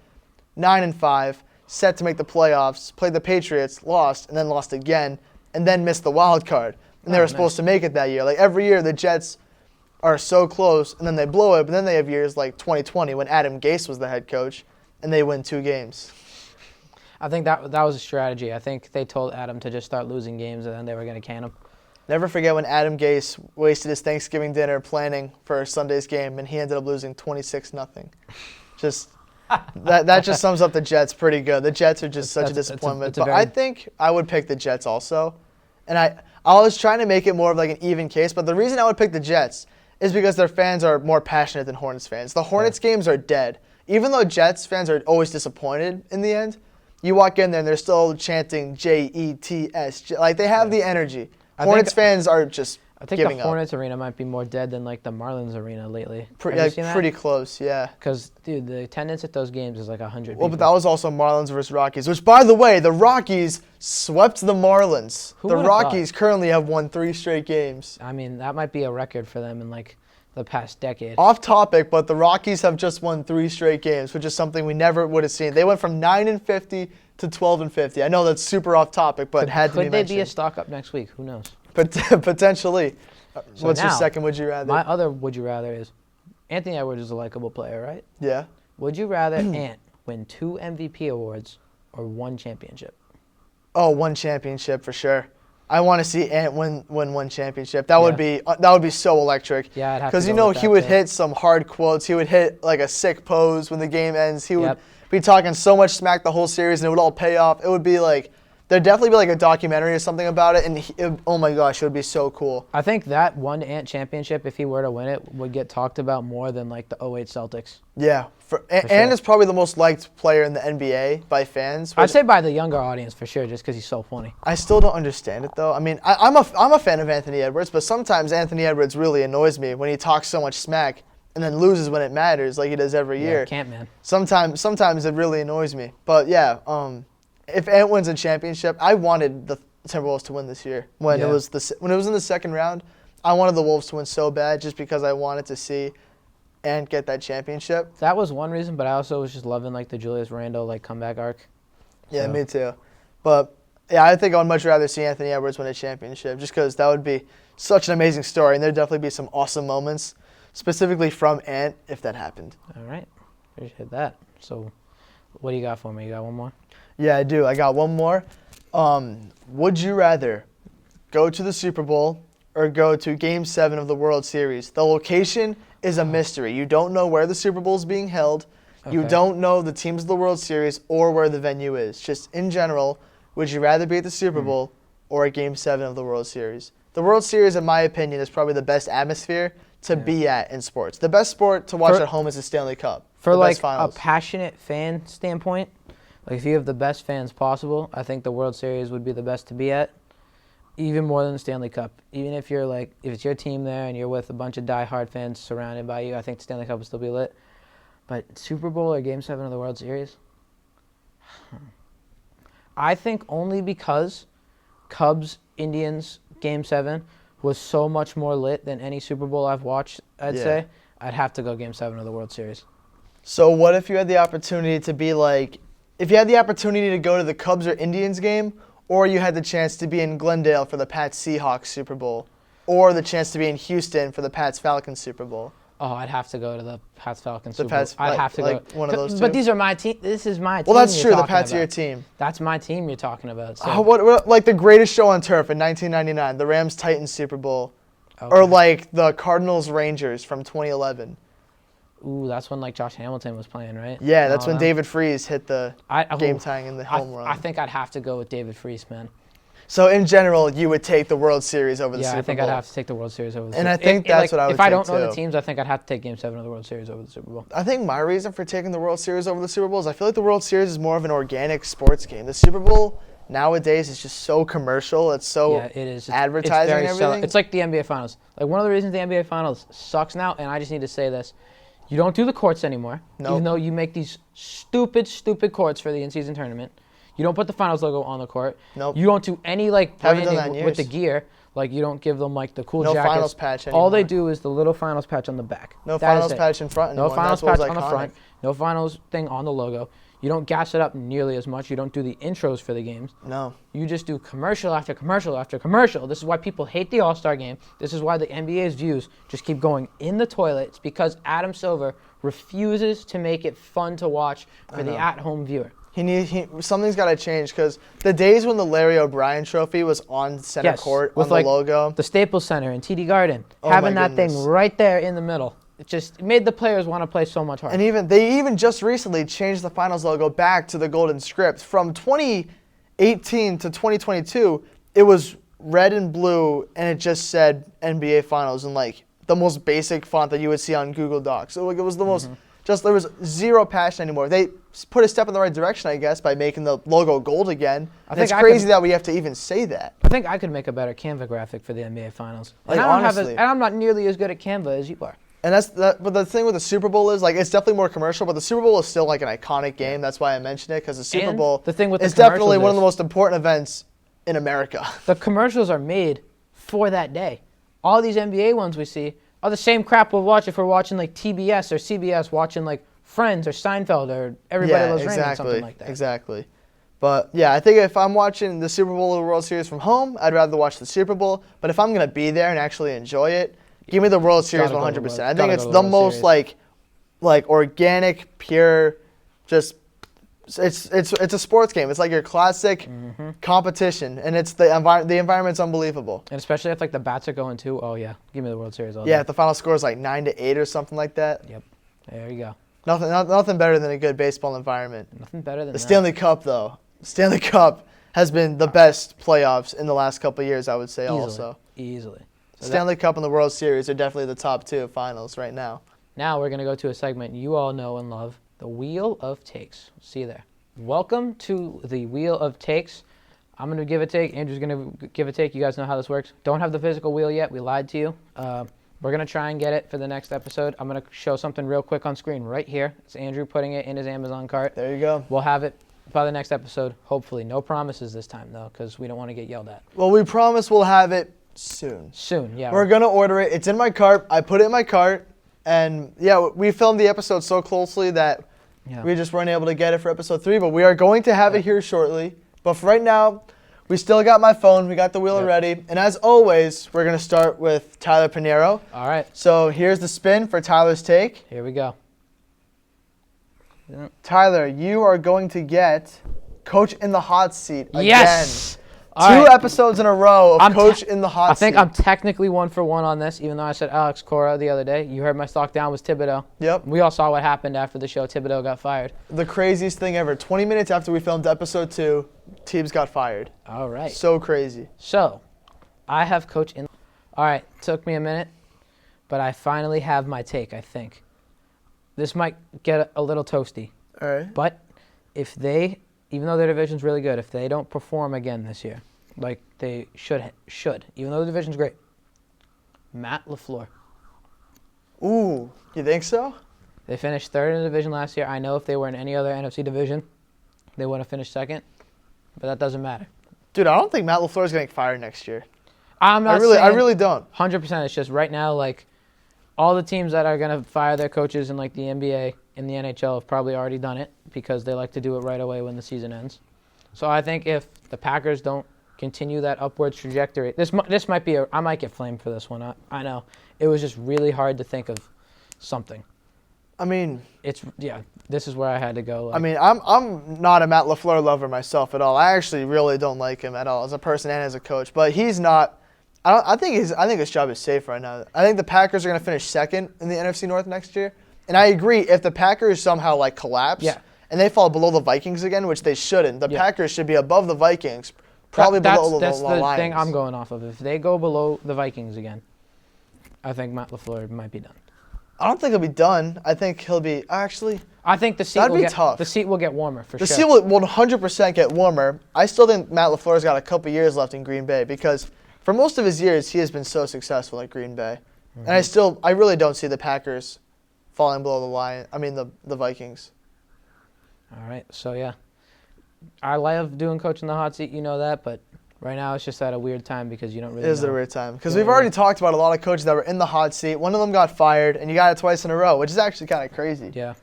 9-5, set to make the playoffs, played the Patriots, lost, and then lost again, and then missed the wild card. And they were supposed to make it that year. Like every year, the Jets are so close, and then they blow it. But then they have years like 2020 when Adam Gase was the head coach, and they win 2 games.
I think that was a strategy. I think they told Adam to just start losing games, and then they were going to can him.
Never forget when Adam Gase wasted his Thanksgiving dinner planning for Sunday's game, and he ended up losing 26-0. Just that just sums up the Jets pretty good. The Jets are just such a disappointment. But I think I would pick the Jets also. And I was trying to make it more of like an even case, but the reason I would pick the Jets is because their fans are more passionate than Hornets fans. The Hornets games are dead. Even though Jets fans are always disappointed in the end, you walk in there and they're still chanting Jets. Like they have the energy. Hornets fans are just giving up.
I think the Hornets arena might be more dead than like the Marlins arena lately.
Pretty close, yeah.
Because, dude, the attendance at those games is like 100 people.
Well, but that was also Marlins versus Rockies, which, by the way, the Rockies swept the Marlins. The Rockies currently have won 3 straight games.
I mean, that might be a record for them in like the past decade.
Off topic, but the Rockies have just won 3 straight games, which is something we never would have seen. They went from 9-50 to 12-50. I know that's super off topic, but had to be mentioned.
Could they be a stock up next week? Who knows?
Potentially.
So
what's your second would you rather?
My other would you rather is Anthony Edwards is a likable player, right?
Yeah.
Would you rather Ant win 2 MVP awards or 1 championship?
Oh, 1 championship for sure. I want to see Ant win 1 championship. That would be so electric.
Yeah, I'd have to
because
go with
he
that
would
too.
hit some hard quotes. He would hit like a sick pose when the game ends. He would be talking so much smack the whole series, and it would all pay off. It would be like there'd definitely be like a documentary or something about it, and oh my gosh, it would be so cool.
I think that 1 Ant championship, if he were to win it, would get talked about more than like the 08 Celtics.
Yeah, Ant is probably the most liked player in the NBA by fans.
I'd say by the younger audience for sure, just because he's so funny.
I still don't understand it though. I mean, I'm a fan of Anthony Edwards, but sometimes Anthony Edwards really annoys me when he talks so much smack and then loses when it matters, like he does every year.
Can't, man.
Sometimes it really annoys me. But yeah, if Ant wins a championship, I wanted the Timberwolves to win this year. When it was in the second round, I wanted the Wolves to win so bad just because I wanted to see Ant get that championship.
That was one reason, but I also was just loving like the Julius Randle like comeback arc.
Yeah, me too. But yeah, I think I would much rather see Anthony Edwards win a championship just because that would be such an amazing story, and there'd definitely be some awesome moments, specifically from Ant, if that happened.
All right, appreciate that. So, what do you got for me? You got one more?
Yeah, I do. I got one more. Would you rather go to the Super Bowl or go to Game 7 of the World Series? The location is a mystery. You don't know where the Super Bowl is being held. You
Okay.
don't know the teams of the World Series or where the venue is. Just in general, would you rather be at the Super Bowl or at Game 7 of the World Series? The World Series, in my opinion, is probably the best atmosphere to be at in sports. The best sport to watch at home is the Stanley Cup.
For
the
like
best finals.
a passionate fan standpoint, like if you have the best fans possible, I think the World Series would be the best to be at, even more than the Stanley Cup. Even if you're like, if it's your team there and you're with a bunch of diehard fans surrounded by you, I think the Stanley Cup would still be lit. But Super Bowl or Game 7 of the World Series? I think only because Cubs-Indians Game 7 was so much more lit than any Super Bowl I've watched, I'd say, I'd have to go Game 7 of the World Series.
So what if you had the opportunity to be like, if you had the opportunity to go to the Cubs or Indians game, or you had the chance to be in Glendale for the Pats-Seahawks Super Bowl, or the chance to be in Houston for the Pats-Falcons Super Bowl?
Oh, I'd have to go to the Pats-Falcons
The
Super Bowl.
Pats,
I'd have to
like
go.
one of those two.
But these are my team. This is my team.
Well, that's true.
you're
The
talking
Pats are
about.
your team.
That's my team you're talking about. So.
What like the greatest show on turf in 1999, the Rams-Titans Super Bowl, or like the Cardinals-Rangers from 2011.
Ooh, that's when like Josh Hamilton was playing, right?
Yeah, that's when David Freese hit the game tying in the home run.
I think I'd have to go with David Freese, man.
So in general, you would take the World Series over the Super Bowl.
Yeah, I think I'd have to take the World Series over the Super
And
Bowl.
I think that's what I would
If I
take,
don't know the
too.
teams, I think I'd have to take Game 7 of the World Series over the Super Bowl.
I think my reason for taking the World Series over the Super Bowl is I feel like the World Series is more of an organic sports game. The Super Bowl nowadays is just so commercial. It's so
Yeah, it is.
advertising and everything.
It's like the NBA Finals. Like one of the reasons the NBA Finals sucks now, and I just need to say this. You don't do the courts anymore, even though you make these stupid courts for the in-season tournament. You don't put the finals logo on the court.
Nope.
You don't do any like
Haven't done that
branding
in
with the
years.
gear. Like you don't give them like the cool
No
jackets.
finals patch
All they
anymore.
do is the little finals patch on the back.
No
That is
finals
it.
patch in front anymore.
No finals
That's what
patch
was
on the
iconic.
front. No finals thing on the logo. You don't gas it up nearly as much. You don't do the intros for the games.
No.
You just do commercial after commercial after commercial. This is why people hate the All-Star game. This is why the NBA's views just keep going in the toilet. It's because Adam Silver refuses to make it fun to watch for the at-home viewer.
Something's got to change because the days when the Larry O'Brien Trophy was on center court on
with
the
like
logo.
the Staples Center in TD Garden,
Oh
having
my
that thing
goodness.
right there in the middle. It just made the players want to play so much harder.
And they even just recently changed the finals logo back to the golden script. From 2018 to 2022, it was red and blue, and it just said NBA Finals in like the most basic font that you would see on Google Docs. So like, it was the most, just there was zero passion anymore. They put a step in the right direction, I guess, by making the logo gold again. And it's crazy that we have to even say that.
I think I could make a better Canva graphic for the NBA Finals.
Like,
and
honestly.
and I'm not nearly as good at Canva as you are.
And but the thing with the Super Bowl is like it's definitely more commercial, but the Super Bowl is still like an iconic game. That's why I mentioned it, because the Super
And
Bowl
the thing with the
is definitely
commercials
one of the
is-
most important events in America.
The commercials are made for that day. All these NBA ones we see are the same crap we'll watch if we're watching like TBS or CBS, watching like Friends or Seinfeld or Everybody Loves Raymond or something like that.
Exactly. But yeah, I think if I'm watching the Super Bowl or the World Series from home, I'd rather watch the Super Bowl. But if I'm gonna be there and actually enjoy it, give me the World Series
Gotta go to
100%.
the
I
World-
think
gotta
it's
go to
the
the World
most
Series.
like organic, pure, just it's a sports game. It's like your classic competition, and it's the environment's unbelievable.
And especially if like the bats are going too. Oh yeah, give me the World Series all
Yeah,
day.
if the final score is like 9-8 or something like that.
Yep. There you go.
Nothing better than a good baseball environment.
Nothing better than
The
that.
Stanley Cup, though. Stanley Cup has been the best playoffs in the last couple of years, I would say, also.
Easily. So
Stanley Cup and the World Series are definitely the top two finals right now.
now we're going to go to a segment you all know and love, the Wheel of Takes. See you there. Welcome to the Wheel of Takes. I'm going to give a take. Andrew's going to give a take. You guys know how this works. Don't have the physical wheel yet. We lied to you. We're going to try and get it for the next episode. I'm going to show something real quick on screen right here. It's Andrew putting it in his Amazon cart.
There you go.
We'll have it by the next episode, hopefully. No promises this time, though, because we don't want to get yelled at.
Well, we promise we'll have it soon.
Soon, yeah.
We're going to order it. It's in my cart. I put it in my cart. And, yeah, we filmed the episode so closely that we just weren't able to get it for episode 3. But we are going to have it here shortly. But for right now, we still got my phone. We got the wheel ready. And as always, we're going to start with Tyler Pinero.
All right.
So here's the spin for Tyler's take.
Here we go.
Tyler, you are going to get Coach in the Hot Seat again.
Yes! All
Two
right.
episodes in a row of Coach in the hot
I think
seat.
I'm technically 1 for 1 on this, even though I said Alex Cora the other day. You heard my stock down was Thibodeau.
Yep.
We all saw what happened after the show. Thibodeau got fired.
The craziest thing ever. 20 minutes after we filmed episode 2, Teebs got fired.
All right.
So crazy.
So, I have Coach in. All right. Took me a minute, but I finally have my take, I think. This might get a little toasty.
All right.
But if they, even though their division's really good, if they don't perform again this year, like they should, even though the division's great, Matt LaFleur.
Ooh, you think so?
They finished 3rd in the division last year. I know if they were in any other NFC division, they would have finished 2nd, but that doesn't matter.
Dude, I don't think Matt LaFleur is getting fired next year.
I'm not
I really don't.
100%. It's just right now, like, all the teams that are going to fire their coaches in, like, the NBA and the NHL have probably already done it because they like to do it right away when the season ends. So I think if the Packers don't continue that upward trajectory, this might be I might get flamed for this one. I know. It was just really hard to think of something.
I mean,
this is where I had to go. Like,
I mean, I'm not a Matt LaFleur lover myself at all. I actually really don't like him at all as a person and as a coach. But he's not. I think his job is safe right now. I think the Packers are going to finish 2nd in the NFC North next year. And I agree, if the Packers somehow like collapse and they fall below the Vikings again, which they shouldn't, the Packers should be above the Vikings, probably below the Lions.
That's the thing I'm going off of. If they go below the Vikings again, I think Matt LaFleur might be done.
I don't think he'll be done. I think he'll be actually.
I think the seat
That'd
will
be
get
tough.
The seat will get warmer for
The
sure.
seat will 100% get warmer. I still think Matt LaFleur's got a couple years left in Green Bay because for most of his years he has been so successful at Green Bay, and I really don't see the Packers falling below the Vikings.
All right, so yeah, I love doing Coach in the hot seat. You know that, but right now it's just at a weird time because you don't really.
It is
know.
a weird time because we've already talked about a lot of coaches that were in the hot seat. One of them got fired, and you got it twice in a row, which is actually kind of crazy.
Yeah.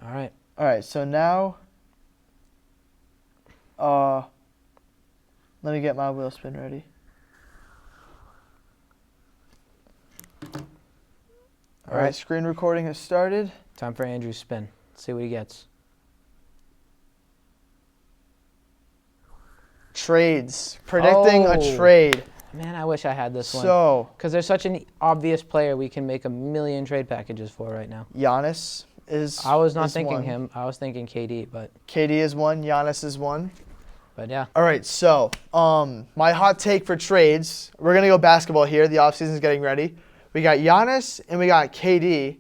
All right.
All right, so now, let me get my wheel spin ready. All right, screen recording has started.
Time for Andrew's spin. Let's see what he gets.
Trades. Predicting a trade.
Man, I wish I had this one.
So,
Because there's such an obvious player we can make a million trade packages for right now.
Giannis is
I was not
is
thinking
one.
him. I was thinking KD, but
KD is one. Giannis is one.
yeah.
All right, so my hot take for trades. We're going to go basketball here. The offseason's getting ready. We got Giannis and we got KD.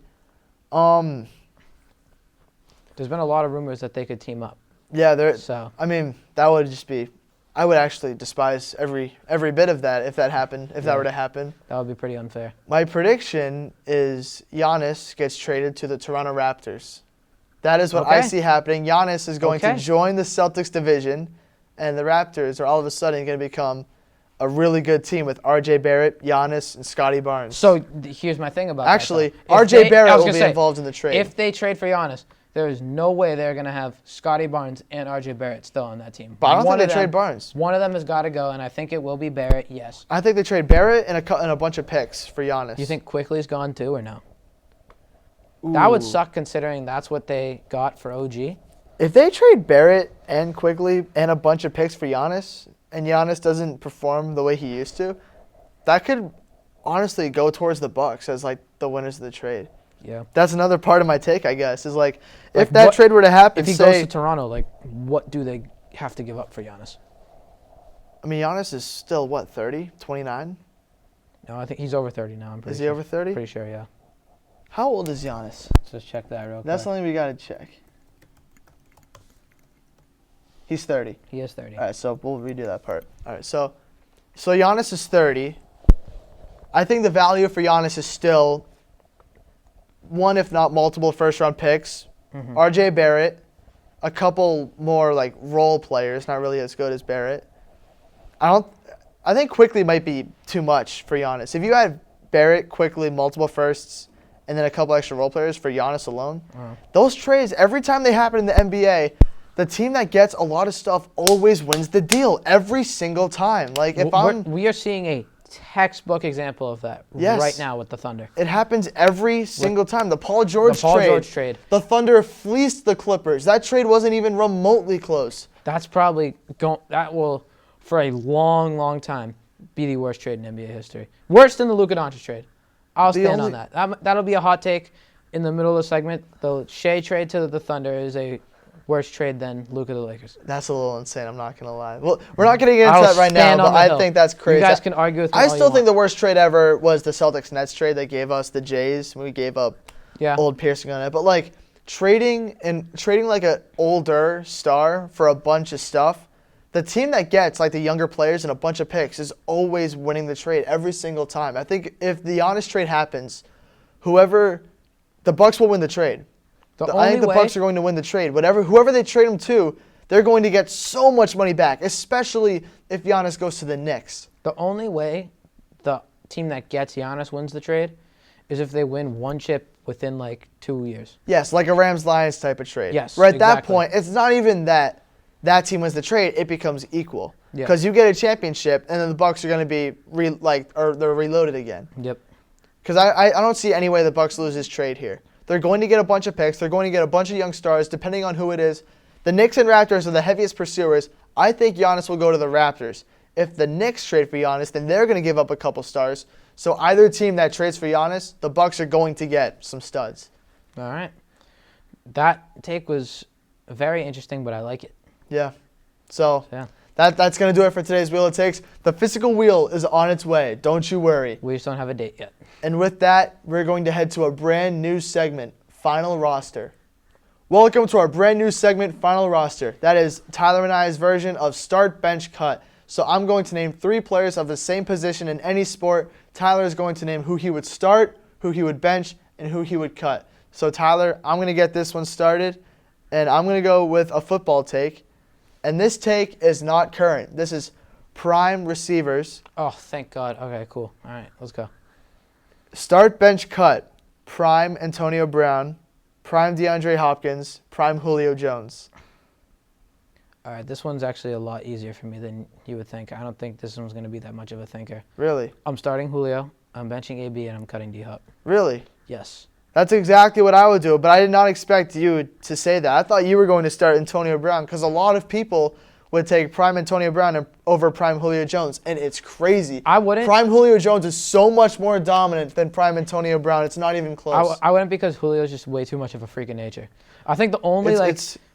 There's been a lot of rumors that they could team up.
Yeah,
So
I mean, that would just be. I would actually despise every bit of that if that happened. If that were to happen,
that would be pretty unfair.
my prediction is Giannis gets traded to the Toronto Raptors. That is what I
Okay.
see happening. Giannis is going to
Okay.
join the Celtics division, and the Raptors are all of a sudden going to become a really good team with R.J. Barrett, Giannis, and Scotty Barnes.
So here's my thing about
Actually,
that. though. If
R.J.
they- I
Barrett
was
will
gonna
be
say,
involved in the trade.
If they trade for Giannis, there is no way they're going to have Scotty Barnes and R.J. Barrett still on that team.
But I don't
One
think they
of them-
trade Barnes.
One of them has got to go, and I think it will be Barrett, yes.
I think they trade Barrett and a bunch of picks for Giannis.
You think Quickly's gone too, or no? That would
Ooh.
suck considering that's what they got for OG.
If they trade Barrett and Quigley and a bunch of picks for Giannis, and Giannis doesn't perform the way he used to, that could honestly go towards the Bucks as like the winners of the trade.
Yeah.
That's another part of my take, I guess, is like
Like,
if that
what-
trade were to happen,
If he
say,
goes to Toronto, like, what do they have to give up for Giannis?
I mean, Giannis is still what, 30, 29?
No, I think he's over 30 now. I'm pretty
Is he
sure.
over 30?
Pretty sure, yeah.
How old is Giannis?
Let's just check that real quick.
That's something we gotta check. He's 30.
He is 30.
All right, so we'll redo that part. All right, so Giannis is 30. I think the value for Giannis is still one, if not multiple, first-round picks.
Mhm.
R.J. Barrett, a couple more like role players, not really as good as Barrett. I think Quickly might be too much for Giannis. If you had Barrett, Quickly, multiple firsts, and then a couple extra role players for Giannis alone, those trades, every time they happen in the NBA, the team that gets a lot of stuff always wins the deal every single time. Like if
We are seeing a textbook example of that
Yes.
right now with the Thunder.
it happens every single time. The Paul George
trade.
The Thunder fleeced the Clippers. That trade wasn't even remotely close.
That's probably that will for a long, long time, be the worst trade in NBA history. Worse than the Luka Doncic trade. I'll stand on that. That'll be a hot take in the middle of the segment. The Shea trade to the Thunder is a worse trade than Luka to the Lakers.
That's a little insane. I'm not going to lie. Well, we're not going to get into that right now, but I think that's crazy.
You guys can argue with me
I
all
still
you
think the
want.
worst trade ever was the Celtics-Nets trade that gave us the Jays. We gave up old Pearson on it. But, like, trading like an older star for a bunch of stuff, the team that gets, like, the younger players and a bunch of picks is always winning the trade every single time. I think if the Giannis trade happens, the Bucks will win the trade. I think the Bucks are going to win the trade. Whoever they trade him to, they're going to get so much money back, especially if Giannis goes to the Knicks.
The only way the team that gets Giannis wins the trade is if they win one chip within, like, 2 years.
Yes, like a Rams-Lions type of trade.
Yes,
Right at that point, it's not even that team wins the trade, it becomes equal. Because you get a championship, and then the Bucks are going to be they're reloaded again.
Yep.
Because I don't see any way the Bucks lose this trade here. They're going to get a bunch of picks. They're going to get a bunch of young stars, depending on who it is. The Knicks and Raptors are the heaviest pursuers. I think Giannis will go to the Raptors. If the Knicks trade for Giannis, then they're going to give up a couple stars. So either team that trades for Giannis, the Bucks are going to get some studs.
All right. That take was very interesting, but I like it.
Yeah. So that's going to do it for today's Wheel of Takes. The physical wheel is on its way. Don't you worry.
We just don't have a date yet.
And with that, we're going to head to a brand new segment, Final Roster. Welcome to our brand new segment, Final Roster. That is Tyler and I's version of Start, Bench, Cut. So I'm going to name 3 players of the same position in any sport. Tyler is going to name who he would start, who he would bench, and who he would cut. So Tyler, I'm going to get this one started, and I'm going to go with a football take. And this take is not current. This is prime receivers.
Oh, thank God. Okay, cool. All right, let's go.
Start, bench, cut. Prime Antonio Brown, prime DeAndre Hopkins, prime Julio Jones.
All right, this one's actually a lot easier for me than you would think. I don't think this one's going to be that much of a thinker.
Really?
I'm starting Julio, I'm benching AB, and I'm cutting D-Hop.
Really?
Yes.
That's exactly what I would do, but I did not expect you to say that. I thought you were going to start Antonio Brown because a lot of people would take prime Antonio Brown over prime Julio Jones, and it's crazy.
I wouldn't.
Prime Julio Jones is so much more dominant than prime Antonio Brown. It's not even close.
I wouldn't because Julio's just way too much of a freak of nature. I think the only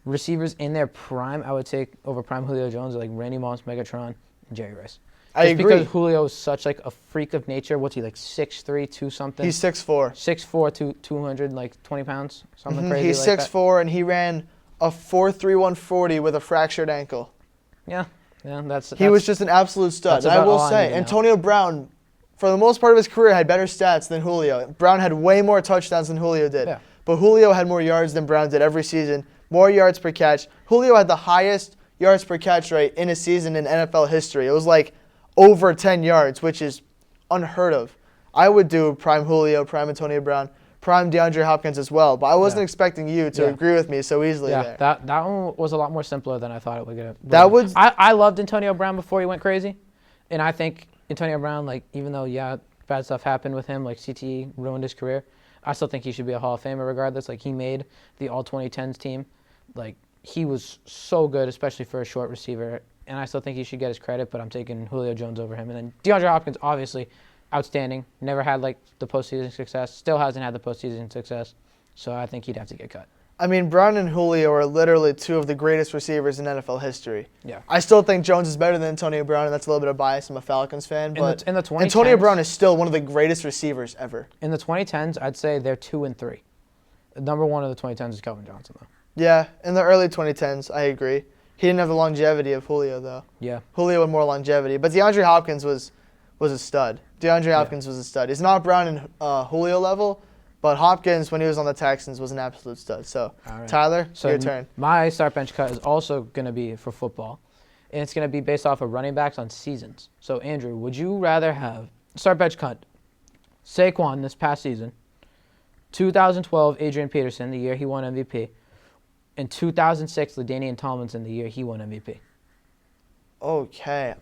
receivers in their prime I would take over prime Julio Jones are like Randy Moss, Megatron, and Jerry Rice.
I agree.
Because Julio is such like a freak of nature. What's he, like 6'3", 2 something?
He's 6'4".
6'4", 200, like 20 pounds, something crazy
He's
like
6'4", and he ran a 4.3 140 with a fractured ankle.
Yeah,
he was just an absolute stud. And I will say, Antonio Brown, for the most part of his career, had better stats than Julio. Brown had way more touchdowns than Julio did.
Yeah.
But Julio had more yards than Brown did every season, more yards per catch. Julio had the highest yards per catch rate in a season in NFL history. It was like over 10 yards, which is unheard of. I would do prime Julio, prime Antonio Brown, prime DeAndre Hopkins as well, but I wasn't expecting you to agree with me so easily there.
That one was a lot more simpler than I thought it would get. I loved Antonio Brown before he went crazy, and I think Antonio Brown, like, even though bad stuff happened with him, like CTE ruined his career, I still think he should be a Hall of Famer regardless. Like, he made the All 2010s team. Like, he was so good, especially for a short receiver, and I still think he should get his credit, but I'm taking Julio Jones over him. And then DeAndre Hopkins, obviously, outstanding. Never had, like, the postseason success. Still hasn't had the postseason success. So I think he'd have to get cut.
I mean, Brown and Julio are literally 2 of the greatest receivers in NFL history.
Yeah.
I still think Jones is better than Antonio Brown, and that's a little bit of bias. I'm a Falcons fan, but
in the 2010s,
Antonio Brown is still one of the greatest receivers ever.
In the 2010s, I'd say they're 2 and 3. Number 1 of the 2010s is Calvin Johnson, though.
Yeah, in the early 2010s, I agree. He didn't have the longevity of Julio, though.
Yeah.
Julio had more longevity. But DeAndre Hopkins was a stud. DeAndre Hopkins was a stud. He's not Brown and Julio level, but Hopkins, when he was on the Texans, was an absolute stud. So, right. Tyler, your turn.
My start bench cut is also going to be for football, and it's going to be based off of running backs on seasons. So, Andrew, would you rather have start bench cut Saquon this past season, 2012 Adrian Peterson, the year he won MVP, in 2006, LaDainian Tomlinson, the year he won MVP?
Okay.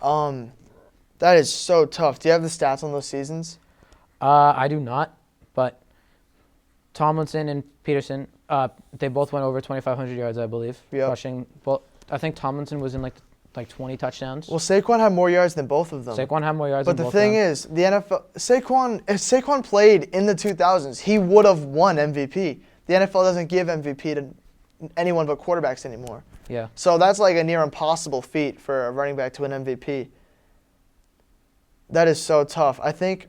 That is so tough. Do you have the stats on those seasons?
I do not, but Tomlinson and Peterson, they both went over 2,500 yards, I believe.
Yep.
Rushing. Well, I think Tomlinson was in like the like 20 touchdowns.
Well, Saquon had more yards than both of them.
Saquon had more yards
But
than
the
both of them.
thing is, the NFL, if Saquon played in the 2000s, he would have won MVP. The NFL doesn't give MVP to anyone but quarterbacks anymore.
Yeah.
So that's like a near impossible feat for a running back to win MVP. That is so tough. I think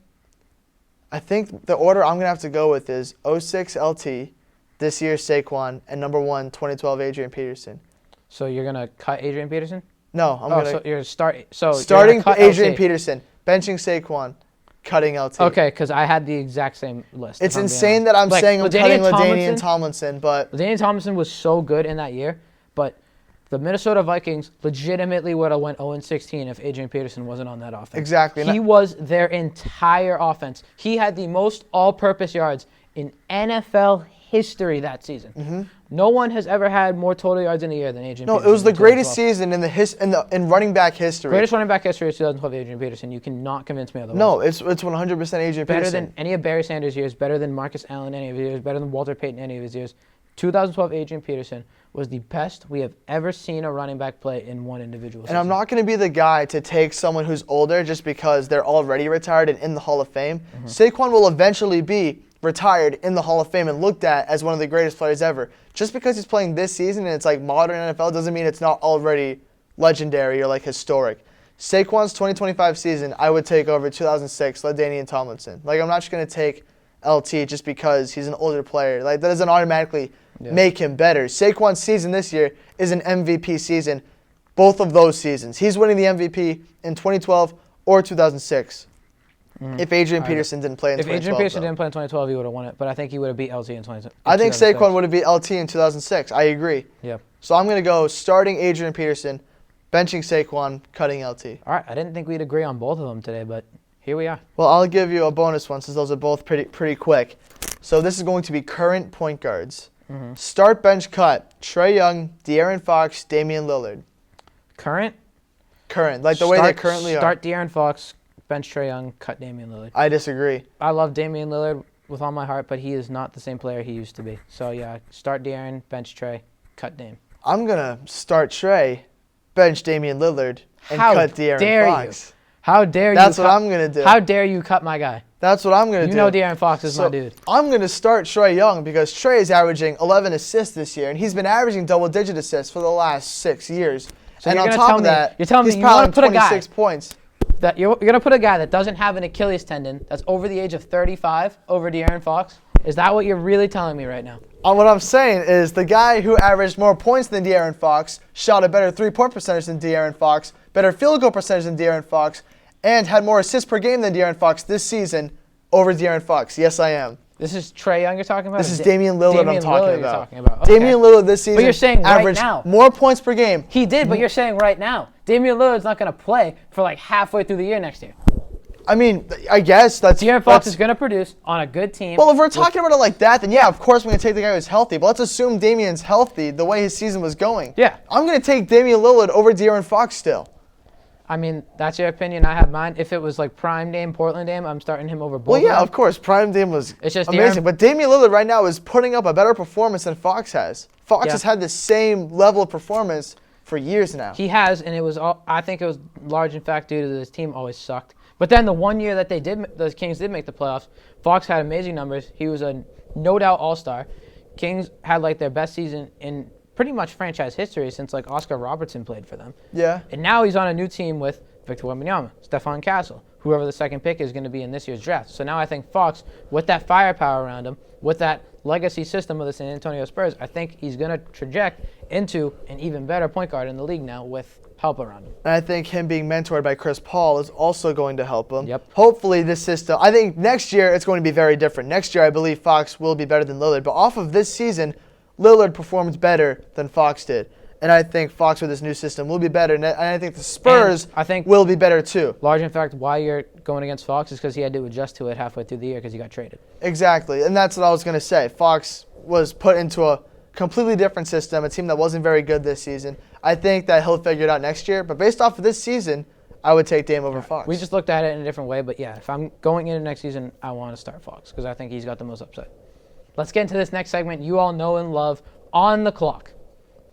the order I'm going to have to go with is 06 LT, this year's Saquon, and number 1, 2012 Adrian Peterson.
So you're going to cut Adrian Peterson?
No, I'm going to...
So you're
starting
you're cut
Adrian
LT.
Peterson, benching Saquon, cutting LT.
Okay, because I had the exact same list.
It's insane that I'm saying I'm cutting LaDainian Tomlinson, but...
LaDainian Tomlinson was so good in that year, but the Minnesota Vikings legitimately would have went 0-16 if Adrian Peterson wasn't on that offense.
Exactly.
He was their entire offense. He had the most all-purpose yards in NFL history that season. Mm-hmm. No one has ever had more total yards in a year than Adrian Peterson.
No, it was the greatest season in running back history.
Greatest running back history is 2012 Adrian Peterson. You cannot convince me otherwise.
No, it's 100% Adrian Peterson.
Better than any of Barry Sanders' years, better than Marcus Allen any of his years, better than Walter Payton any of his years. 2012 Adrian Peterson was the best we have ever seen a running back play in one individual season.
And I'm not going to be the guy to take someone who's older just because they're already retired and in the Hall of Fame. Mm-hmm. Saquon will eventually be retired in the Hall of Fame and looked at as one of the greatest players ever. Just because he's playing this season and it's like modern NFL doesn't mean it's not already legendary or like historic. Saquon's 2025 season, I would take over 2006 LaDainian Tomlinson. Like, I'm not just going to take LT just because he's an older player. Like, that doesn't automatically make him better. Saquon's season this year is an MVP season, both of those seasons. He's winning the MVP in 2012 or 2006. If Adrian Peterson didn't play in 2012.
If Adrian Peterson didn't play in 2012, he would have won it. But I think he would have beat LT in 2006.
I think Saquon would have beat LT in 2006. I agree.
Yeah.
So I'm going to go starting Adrian Peterson, benching Saquon, cutting LT.
All right. I didn't think we'd agree on both of them today, but here we are.
Well, I'll give you a bonus one since those are both pretty quick. So this is going to be current point guards. Mm-hmm. Start, bench, cut. Trae Young, De'Aaron Fox, Damian Lillard.
Current?
Current. Like the way they currently are.
Start De'Aaron Fox, bench Trae Young, cut Damian Lillard.
I disagree.
I love Damian Lillard with all my heart, but he is not the same player he used to be. So, yeah, start De'Aaron, bench Trae, cut Dame.
I'm going to start Trae, bench Damian Lillard, and cut De'Aaron Fox.
How dare you?
That's what I'm going to do.
How dare you cut my guy?
That's what I'm going to do.
You know De'Aaron Fox is my dude.
I'm going to start Trae Young because Trae is averaging 11 assists this year, and he's been averaging double-digit assists for the last 6 years.
So
and on top of that,
you're telling
he's
me you want to put a guy
26 points.
That you're going to put a guy that doesn't have an Achilles tendon, that's over the age of 35, over De'Aaron Fox? Is that what you're really telling me right now?
What I'm saying is the guy who averaged more points than De'Aaron Fox, shot a better three-point percentage than De'Aaron Fox, better field goal percentage than De'Aaron Fox, and had more assists per game than De'Aaron Fox this season over De'Aaron Fox. Yes, I am.
This is Trae Young you're talking about?
This is Damian Lillard I'm talking about.
Okay.
Damian Lillard this season
but you're saying
averaged
right now.
More points per game.
He did, but you're saying right now. Damian Lillard's not going to play for like halfway through the year next year.
I mean, I guess that's...
De'Aaron Fox is going to produce on a good team.
Well, if we're talking about it like that, then yeah, of course we're going to take the guy who's healthy. But let's assume Damian's healthy the way his season was going.
Yeah.
I'm going to take Damian Lillard over De'Aaron Fox still.
I mean, that's your opinion. I have mine. If it was like Prime Dame, Portland Dame, I'm starting him over both.
Well, yeah, of course. Prime Dame was amazing. But Damian Lillard right now is putting up a better performance than Fox has. Fox has had the same level of performance for years now.
He has, and it was all, I think it was large in fact due to his team always sucked. But then the one year that the Kings did make the playoffs, Fox had amazing numbers. He was a no doubt all-star. Kings had like their best season in pretty much franchise history since like Oscar Robertson played for them.
Yeah.
And now he's on a new team with Victor Wembanyama, Stephon Castle, whoever the second pick is going to be in this year's draft. So now I think Fox, with that firepower around him, with that legacy system of the San Antonio Spurs, I think he's going to traject into an even better point guard in the league now with help around him.
And I think him being mentored by Chris Paul is also going to help him.
Yep.
Hopefully this system, I think next year it's going to be very different. Next year I believe Fox will be better than Lillard. But off of this season, Lillard performed better than Fox did. And I think Fox with this new system will be better. And I think the Spurs will be better too.
Large in fact, why you're going against Fox is because he had to adjust to it halfway through the year because he got traded.
Exactly. And that's what I was going to say. Fox was put into a completely different system, a team that wasn't very good this season. I think that he'll figure it out next year. But based off of this season, I would take Dame over Fox.
We just looked at it in a different way. But yeah, if I'm going into next season, I want to start Fox because I think he's got the most upside. Let's get into this next segment you all know and love, On the Clock.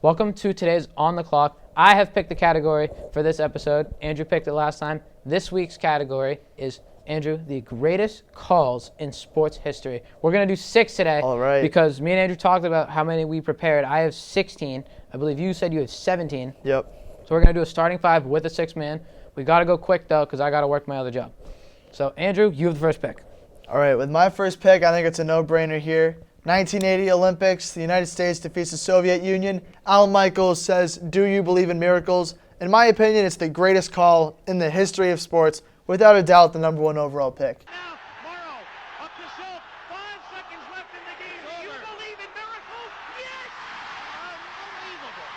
Welcome to today's On the Clock. I have picked the category for this episode. Andrew picked it last time. This week's category is, Andrew, the greatest calls in sports history. We're going to do 6 today.
All right.
Because me and Andrew talked about how many we prepared. I have 16. I believe you said you have 17.
Yep.
So we're going to do a starting 5 with a 6-man. We got to go quick, though, because I got to work my other job. So, Andrew, you have the first pick.
All right, with my first pick, I think it's a no-brainer here. 1980 Olympics, the United States defeats the Soviet Union. Al Michaels says, "Do you believe in miracles?" In my opinion, it's the greatest call in the history of sports. Without a doubt, the #1 overall pick.
Now, Morrow, up to Schultz, 5 seconds left in the game. Do you believe in miracles? Yes! Unbelievable.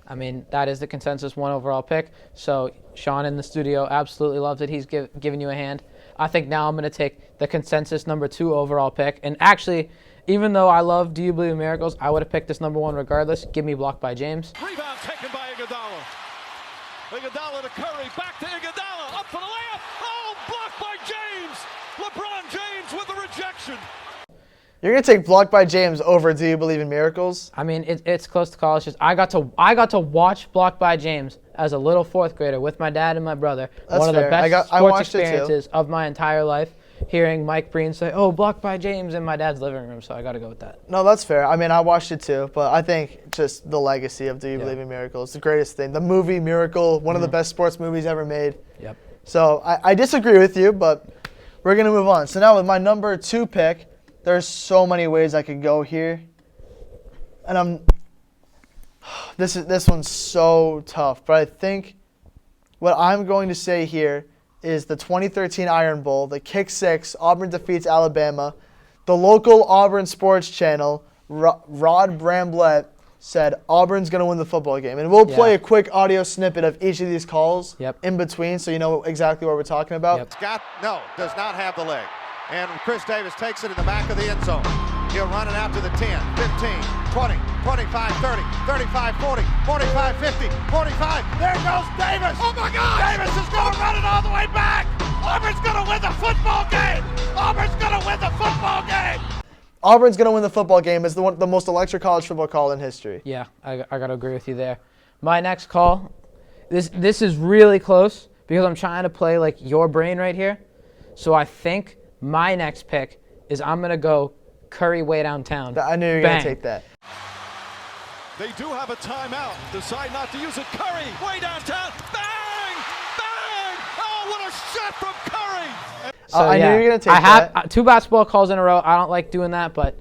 I mean, that is the consensus 1 overall pick. So, Sean in the studio absolutely loves it. He's giving you a hand. I think now I'm going to take the consensus #2 overall pick. And actually, even though I love Do You Believe in Miracles, I would have picked this #1 regardless. Give me Blocked by James.
Rebound taken by Iguodala. Iguodala to Curry, back to Iguodala, up for the layup. Oh, blocked by James. LeBron James with the rejection.
You're going to take Blocked by James over Do You Believe in Miracles?
I mean, it's close to call. It's just I got to watch Blocked by James as a little 4th grader with my dad and my brother.
That's
One of the
fair.
best
I
sports
watched it too.
experiences of my entire life. Hearing Mike Breen say, "Oh, Blocked by James" in my dad's living room, so I got to go with that.
No, that's fair. I mean, I watched it too, but I think just the legacy of Do You
Yeah.
Believe in Miracles, the greatest thing. The movie Miracle, one of the best sports movies ever made.
Yep.
So I disagree with you, but we're going to move on. So now with my #2 pick, there's so many ways I could go here. And this one's so tough, but I think what I'm going to say here is the 2013 Iron Bowl, the kick 6, Auburn defeats Alabama. The local Auburn sports channel, Rod Bramblett, said Auburn's going to win the football game. And we'll play a quick audio snippet of each of these calls in between so you know exactly what we're talking about.
Yep.
Scott, no, does not have the leg. And Chris Davis takes it in the back of the end zone. He'll run it out to the 10, 15, 20, 25, 30, 35, 40, 45, 50, 45. There goes Davis. Oh, my God. Davis is going to run it all the way back. Auburn's going to win the football game. Auburn's going to win the football game.
Auburn's going to win the football game is the most electric college football call in history.
Yeah, I got to agree with you there. My next call, this is really close because I'm trying to play like your brain right here. So I think my next pick is I'm going to go Curry way downtown.
I knew you were going to take that.
They do have a timeout. Decide not to use it. Curry way downtown. Bang! Bang! Oh, what a shot from Curry!
So,
I knew you were going to take
I
that.
have 2 basketball calls in a row. I don't like doing that, but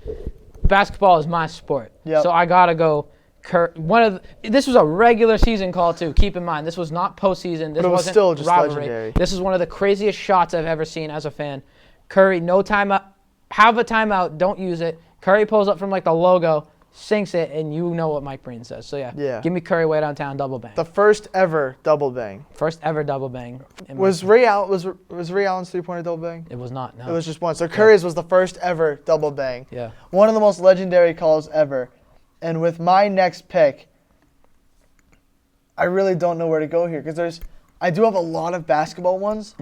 basketball is my sport.
Yep.
So I got to go this was a regular season call, too. Keep in mind, this was not postseason. This
But it was
wasn't
still just
rivalry.
legendary.
This is one of the craziest shots I've ever seen as a fan. Curry, no timeout. Have a timeout. Don't use it. Curry pulls up from like the logo, sinks it, and you know what Mike Breen says. So, yeah. Give me Curry way downtown, double bang.
The first ever double bang.
First ever double bang.
Was Ray Allen's 3-pointer double bang?
It was not, no.
It was just one. So Curry's was the first ever double bang.
Yeah.
One of the most legendary calls ever. And with my next pick, I really don't know where to go here because I do have a lot of basketball ones,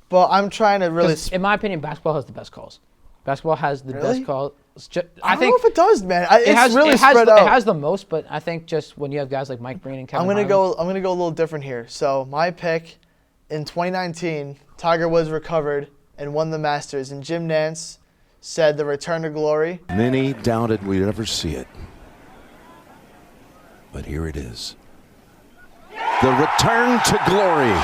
but I'm trying to really.
In my opinion, basketball has the best calls. Basketball has the best calls.
I don't know if it does, man. It's really spread out.
It has the most, but I think just when you have guys like Mike Breen and Kevin
I'm gonna go a little different here. So my pick in 2019, Tiger Woods recovered and won the Masters, and Jim Nantz said the return to glory.
Many doubted we'd ever see it, but here it is. The return to glory.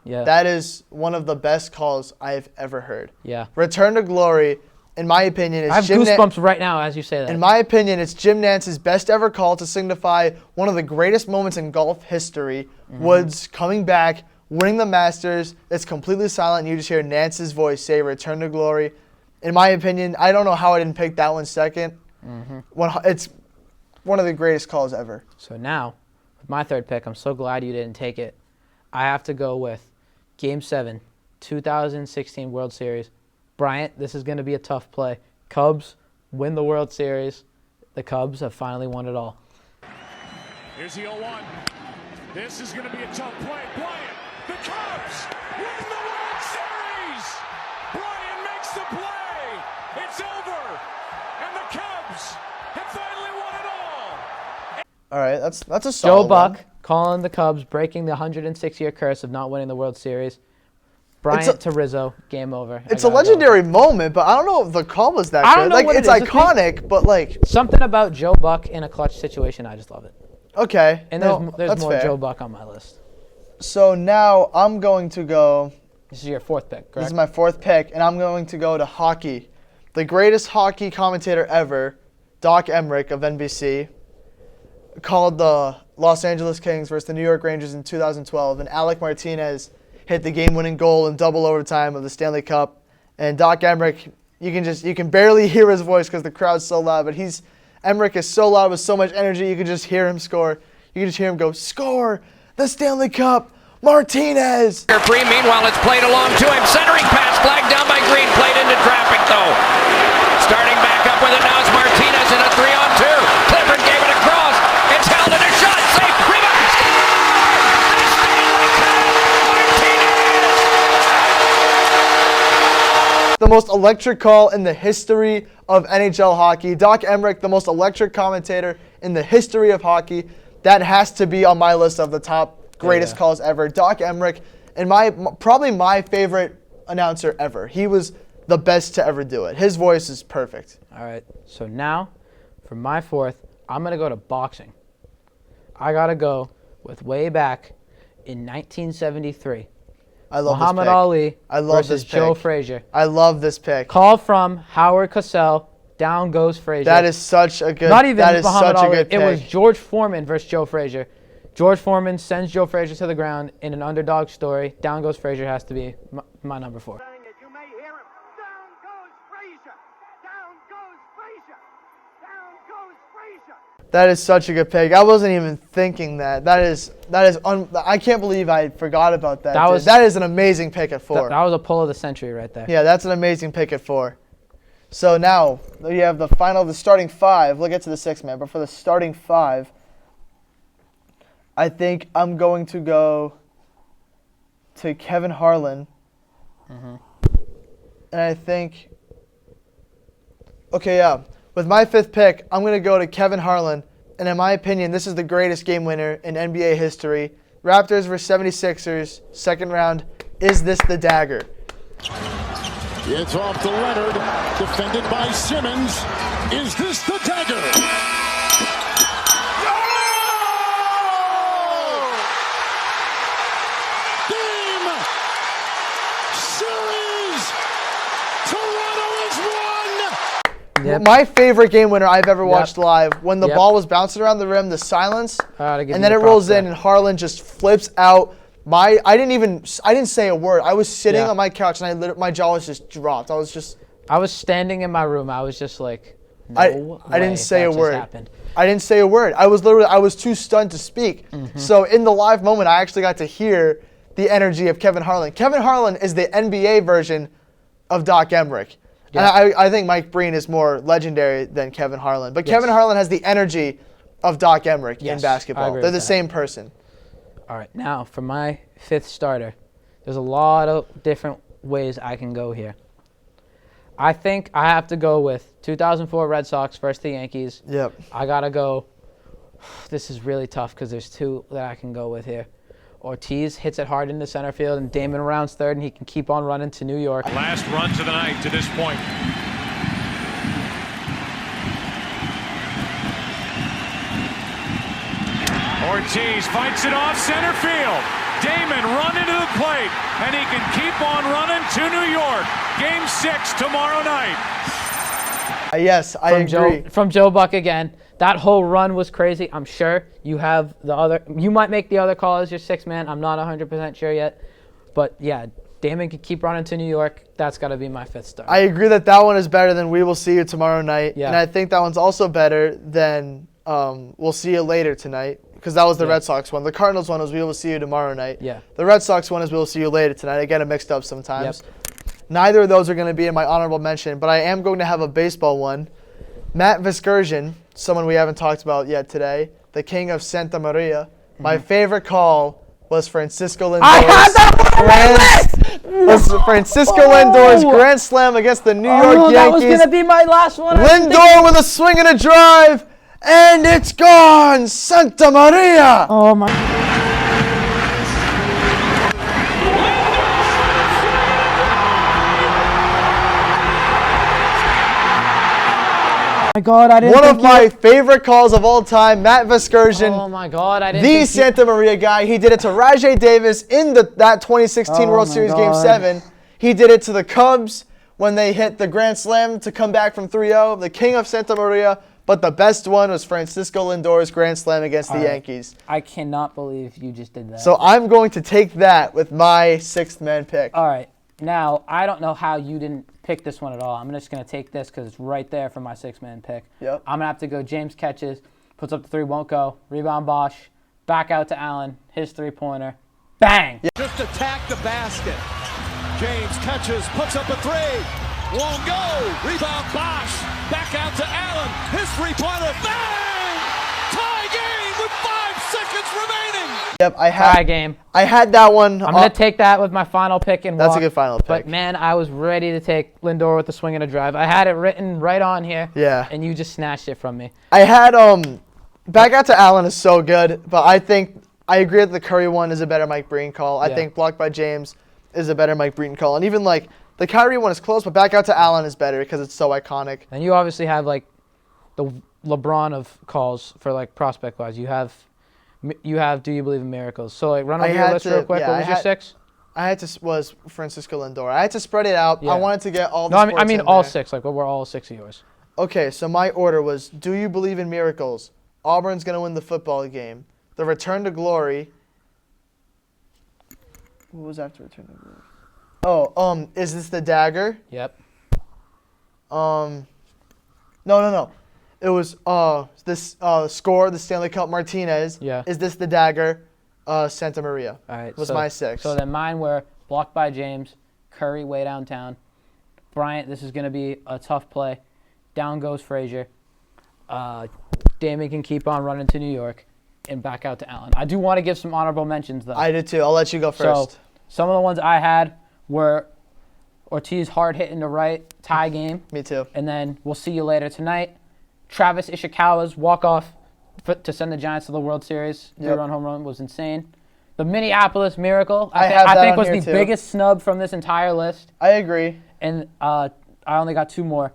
Yeah.
That is one of the best calls I've ever heard.
Yeah.
Return to glory, in my opinion, is
I have goosebumps right now as you say that.
In my opinion, it's Jim Nantz's best ever call to signify one of the greatest moments in golf history. Woods coming back, winning the Masters. It's completely silent, and you just hear Nantz's voice say return to glory. In my opinion, I don't know how I didn't pick that one second. It's one of the greatest calls ever.
So now, with my third pick, I'm so glad you didn't take it. I have to go with Game 7, 2016 World Series. Bryant, this is going to be a tough play. Cubs win the World Series. The Cubs have finally won it all.
Here's the 0-1. This is going to be a tough play. Bryant, the Cubs win the World Series. Bryant makes the play. It's over. And the Cubs have finally won it all.
All right, that's a
Joe
solid
Buck
one.
calling the Cubs, breaking the 106-year curse of not winning the World Series. Bryant to Rizzo, game over.
It's a legendary moment, but I don't know if the call was that
I
good.
don't know
Like,
what
it's
it is.
iconic, but like,
Something about Joe Buck in a clutch situation, I just love it.
okay.
And
no,
there's
that's
more
fair.
Joe Buck on my list.
So now I'm going to go.
This is your fourth pick,
This
correct?
is my fourth pick, and I'm going to go to hockey. The greatest hockey commentator ever, Doc Emmerich of NBC, called the Los Angeles Kings versus the New York Rangers in 2012, and Alec Martinez hit the game-winning goal in double overtime of the Stanley Cup. And Doc Emmerich, you can barely hear his voice because the crowd's so loud, but Emmerich is so loud with so much energy, you can just hear him score. You can just hear him go, "Score! The Stanley Cup! Martinez!"
Green, meanwhile, it's played along to him. Centering pass, flagged down by Green. Played into traffic, though. Starting back up with it now is Martinez in a 3-on-2. Clifford gave it across. It's held in a shot. Safe. Rebound. Score! The Stanley Cup! Martinez!
The most electric call in the history of NHL hockey. Doc Emmerich, the most electric commentator in the history of hockey. That has to be on my list of the top greatest calls ever. Doc Emmerich, and probably my favorite announcer ever. He was the best to ever do it. His voice is perfect.
All right. So now, for my fourth, I'm going to go to boxing. I got to go with way back in 1973.
I love
Muhammad
this pick.
Ali
I love
versus
this pick.
Joe Frazier.
I love this pick.
Call from Howard Cosell. Down goes Frazier.
That is such a good.
Not even
that is
Muhammad
such
Ali.
a good pick.
It was George Foreman versus Joe Frazier. George Foreman sends Joe Frazier to the ground in an underdog story. Down goes Frazier has to be my number 4.
You may hear him. Down goes Frazier. Down goes Frazier. Down goes Frazier.
That is such a good pick. I wasn't even thinking that. I can't believe I forgot about that. That is an amazing pick at 4.
That was a pull of the century right there.
Yeah, that's an amazing pick at 4. So now you have the starting 5. We'll get to the 6th man, but for the starting 5, I think I'm going to go to Kevin Harlan. And I think, with my 5th pick, I'm going to go to Kevin Harlan. And in my opinion, this is the greatest game winner in NBA history. Raptors versus 76ers, second round. Is this the dagger?
It's off to Leonard, defended by Simmons. Is this the dagger? Game series. Toronto is won.
Yep.
My favorite game winner I've ever watched live, when the
Yep.
ball was bouncing around the rim, the silence,
Gotta give
and
you
then
the
it rolls
props
in
there.
and Harlan just flips out. I didn't say a word. I was sitting
Yeah.
on my couch and my jaw was just dropped. I
was standing in my room. I was just like,
I
no
didn't
way
say
that
a
just
word.
happened.
I didn't say a word. I was too stunned to speak. So in the live moment, I actually got to hear the energy of Kevin Harlan. Kevin Harlan is the NBA version of Doc Emmerich.
Yeah.
And I think Mike Breen is more legendary than Kevin Harlan. But Kevin Harlan has the energy of Doc Emmerich in
Yes, I
basketball.
agree
They're
with
the
that.
same person.
All right, now for my 5th starter, there's a lot of different ways I can go here. I think I have to go with 2004 Red Sox versus the Yankees.
Yep.
I got to go. This is really tough because there's 2 that I can go with here. Ortiz hits it hard into center field, and Damon rounds third, and he can keep on running to New York.
Last runs of the night to this point. Ortiz fights it off center field. Damon running to the plate, and he can keep on running to New York. Game 6 tomorrow night.
Yes, I agree.
From Joe Buck again. That whole run was crazy. I'm sure you have you might make the other call as your 6th man. I'm not 100% sure yet. But yeah, Damon can keep running to New York. That's got to be my 5th star.
I agree that one is better than We Will See You Tomorrow Night.
Yeah.
And I think that one's also better than We'll See You Later Tonight, because that was the Red Sox one. The Cardinals one was We Will See You Tomorrow Night.
Yeah.
The Red Sox one is We Will See You Later Tonight. I get it mixed up sometimes.
Yep.
Neither of those are going to be in my honorable mention, but I am going to have a baseball one. Matt Viskurgen, someone we haven't talked about yet today, the king of Santa Maria. My favorite call was Francisco Lindor's Grand Slam against the New York Yankees.
That was going to be my last one.
Lindor with a swing and a drive, And it's gone! Santa Maria!
Oh my. My God, I didn't.
One of my favorite calls of all time, Matt Vescursion.
Oh my God, I didn't.
The Santa Maria guy. He did it to Rajay Davis in that 2016 World Series Game 7. He did it to the Cubs when they hit the Grand Slam to come back from 3-0. The king of Santa Maria. But the best one was Francisco Lindor's Grand Slam against the Yankees.
I cannot believe you just did that.
So I'm going to take that with my sixth man pick.
All right. Now, I don't know how you didn't pick this one at all. I'm just going to take this because it's right there for my six-man pick.
Yep.
I'm going to have to go James catches, puts up the three, won't go. Rebound Bosch, back out to Allen, his three-pointer. Bang!
Yep.
Just attack the basket. James catches, puts up a three. Won't go. Rebound Bosch. Back out to Allen. His three-pointer. Bang! Tie game with 5 seconds remaining.
Yep,
Tie game.
I had that one.
I'm going to take that with my final pick and
That's
walk.
a good final pick.
But, man, I was ready to take Lindor with the swing and a drive. I had it written right on here.
Yeah.
And you just snatched it from me.
I had back out to Allen is so good, but I think I agree that the Curry one is a better Mike Breen call. I think blocked by James is a better Mike Breen call. And even like the Kyrie one is close, but back out to Allen is better because it's so iconic.
And you obviously have like the LeBron of calls for like prospect wise. You have Do You Believe in Miracles? So like run over your list real quick. What was your six?
Was Francisco Lindor. I had to spread it out.
Yeah.
I wanted to get all the
No, I mean all
there.
six. Like what were all six of yours?
Okay, so my order was Do You Believe in Miracles? Auburn's gonna win the football game. The Return to Glory. What was after Return to Glory? Oh, Is This the Dagger?
Yep.
No. It was this Score, the Stanley Cup Martinez.
Yeah.
Is This the Dagger? Santa Maria.
All right.
Was my six.
So then mine were blocked by James, Curry way downtown. Bryant, this is going to be a tough play. Down goes Frazier. Damon can keep on running to New York and back out to Allen. I do want to give some honorable mentions, though.
I did too. I'll let you go first.
So some of the ones I had were Ortiz hard hitting the right, tie game.
Me too.
And then we'll see you later tonight. Travis Ishikawa's walk-off to send the Giants to the World Series. Three-run home run was insane. The Minneapolis Miracle, I think was the biggest snub from this entire list.
I agree.
And I only got two more.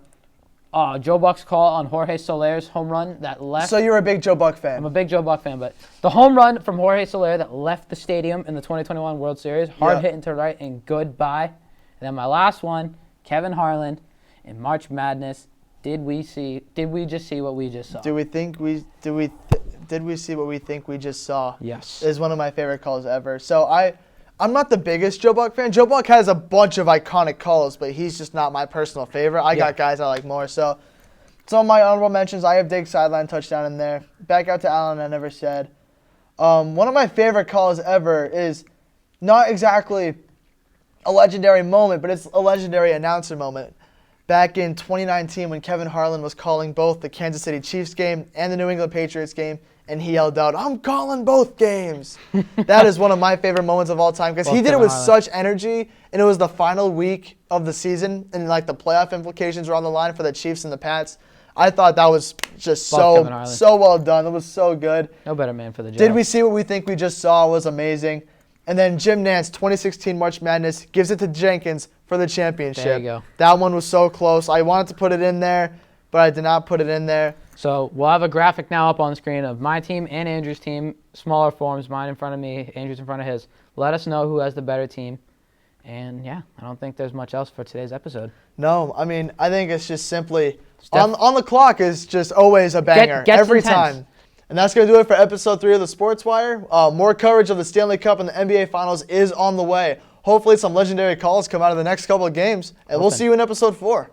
Joe Buck's call on Jorge Soler's home run that left.
So you're a big Joe Buck fan.
I'm a big Joe Buck fan, but the home run from Jorge Soler that left the stadium in the 2021 World Series, hard hitting to right and goodbye. And then my last one, Kevin Harlan in March Madness. Did we just see what we just saw?
Did we see what we think we just saw?
Yes.
Is one of my favorite calls ever. So I'm not the biggest Joe Buck fan. Joe Buck has a bunch of iconic calls, but he's just not my personal favorite. I got guys I like more. So some of my honorable mentions, I have Diggs sideline touchdown in there. Back out to Allen, I never said. One of my favorite calls ever is not exactly a legendary moment, but it's a legendary announcer moment. Back in 2019 when Kevin Harlan was calling both the Kansas City Chiefs game and the New England Patriots game, and he yelled out, "I'm calling both games." That is one of my favorite moments of all time because he did it with such energy, and it was the final week of the season, and like the playoff implications were on the line for the Chiefs and the Pats. I thought that was just so well done. It was so good.
No better man for the job.
Did we see what we think we just saw? It was amazing. And then Jim Nantz, 2016 March Madness, gives it to Jenkins for the championship.
There you go.
That one was so close. I wanted to put it in there, but I did not put it in there.
So we'll have a graphic now up on the screen of my team and Andrew's team, smaller forms, mine in front of me, Andrew's in front of his. Let us know who has the better team. And, yeah, I don't think there's much else for today's episode.
No, I mean, I think it's just simply on the clock is just always a banger every time. And that's going to do it for episode 3 of the Sports Wire. More coverage of the Stanley Cup and the NBA Finals is on the way. Hopefully some legendary calls come out of the next couple of games. And we'll see you in episode 4.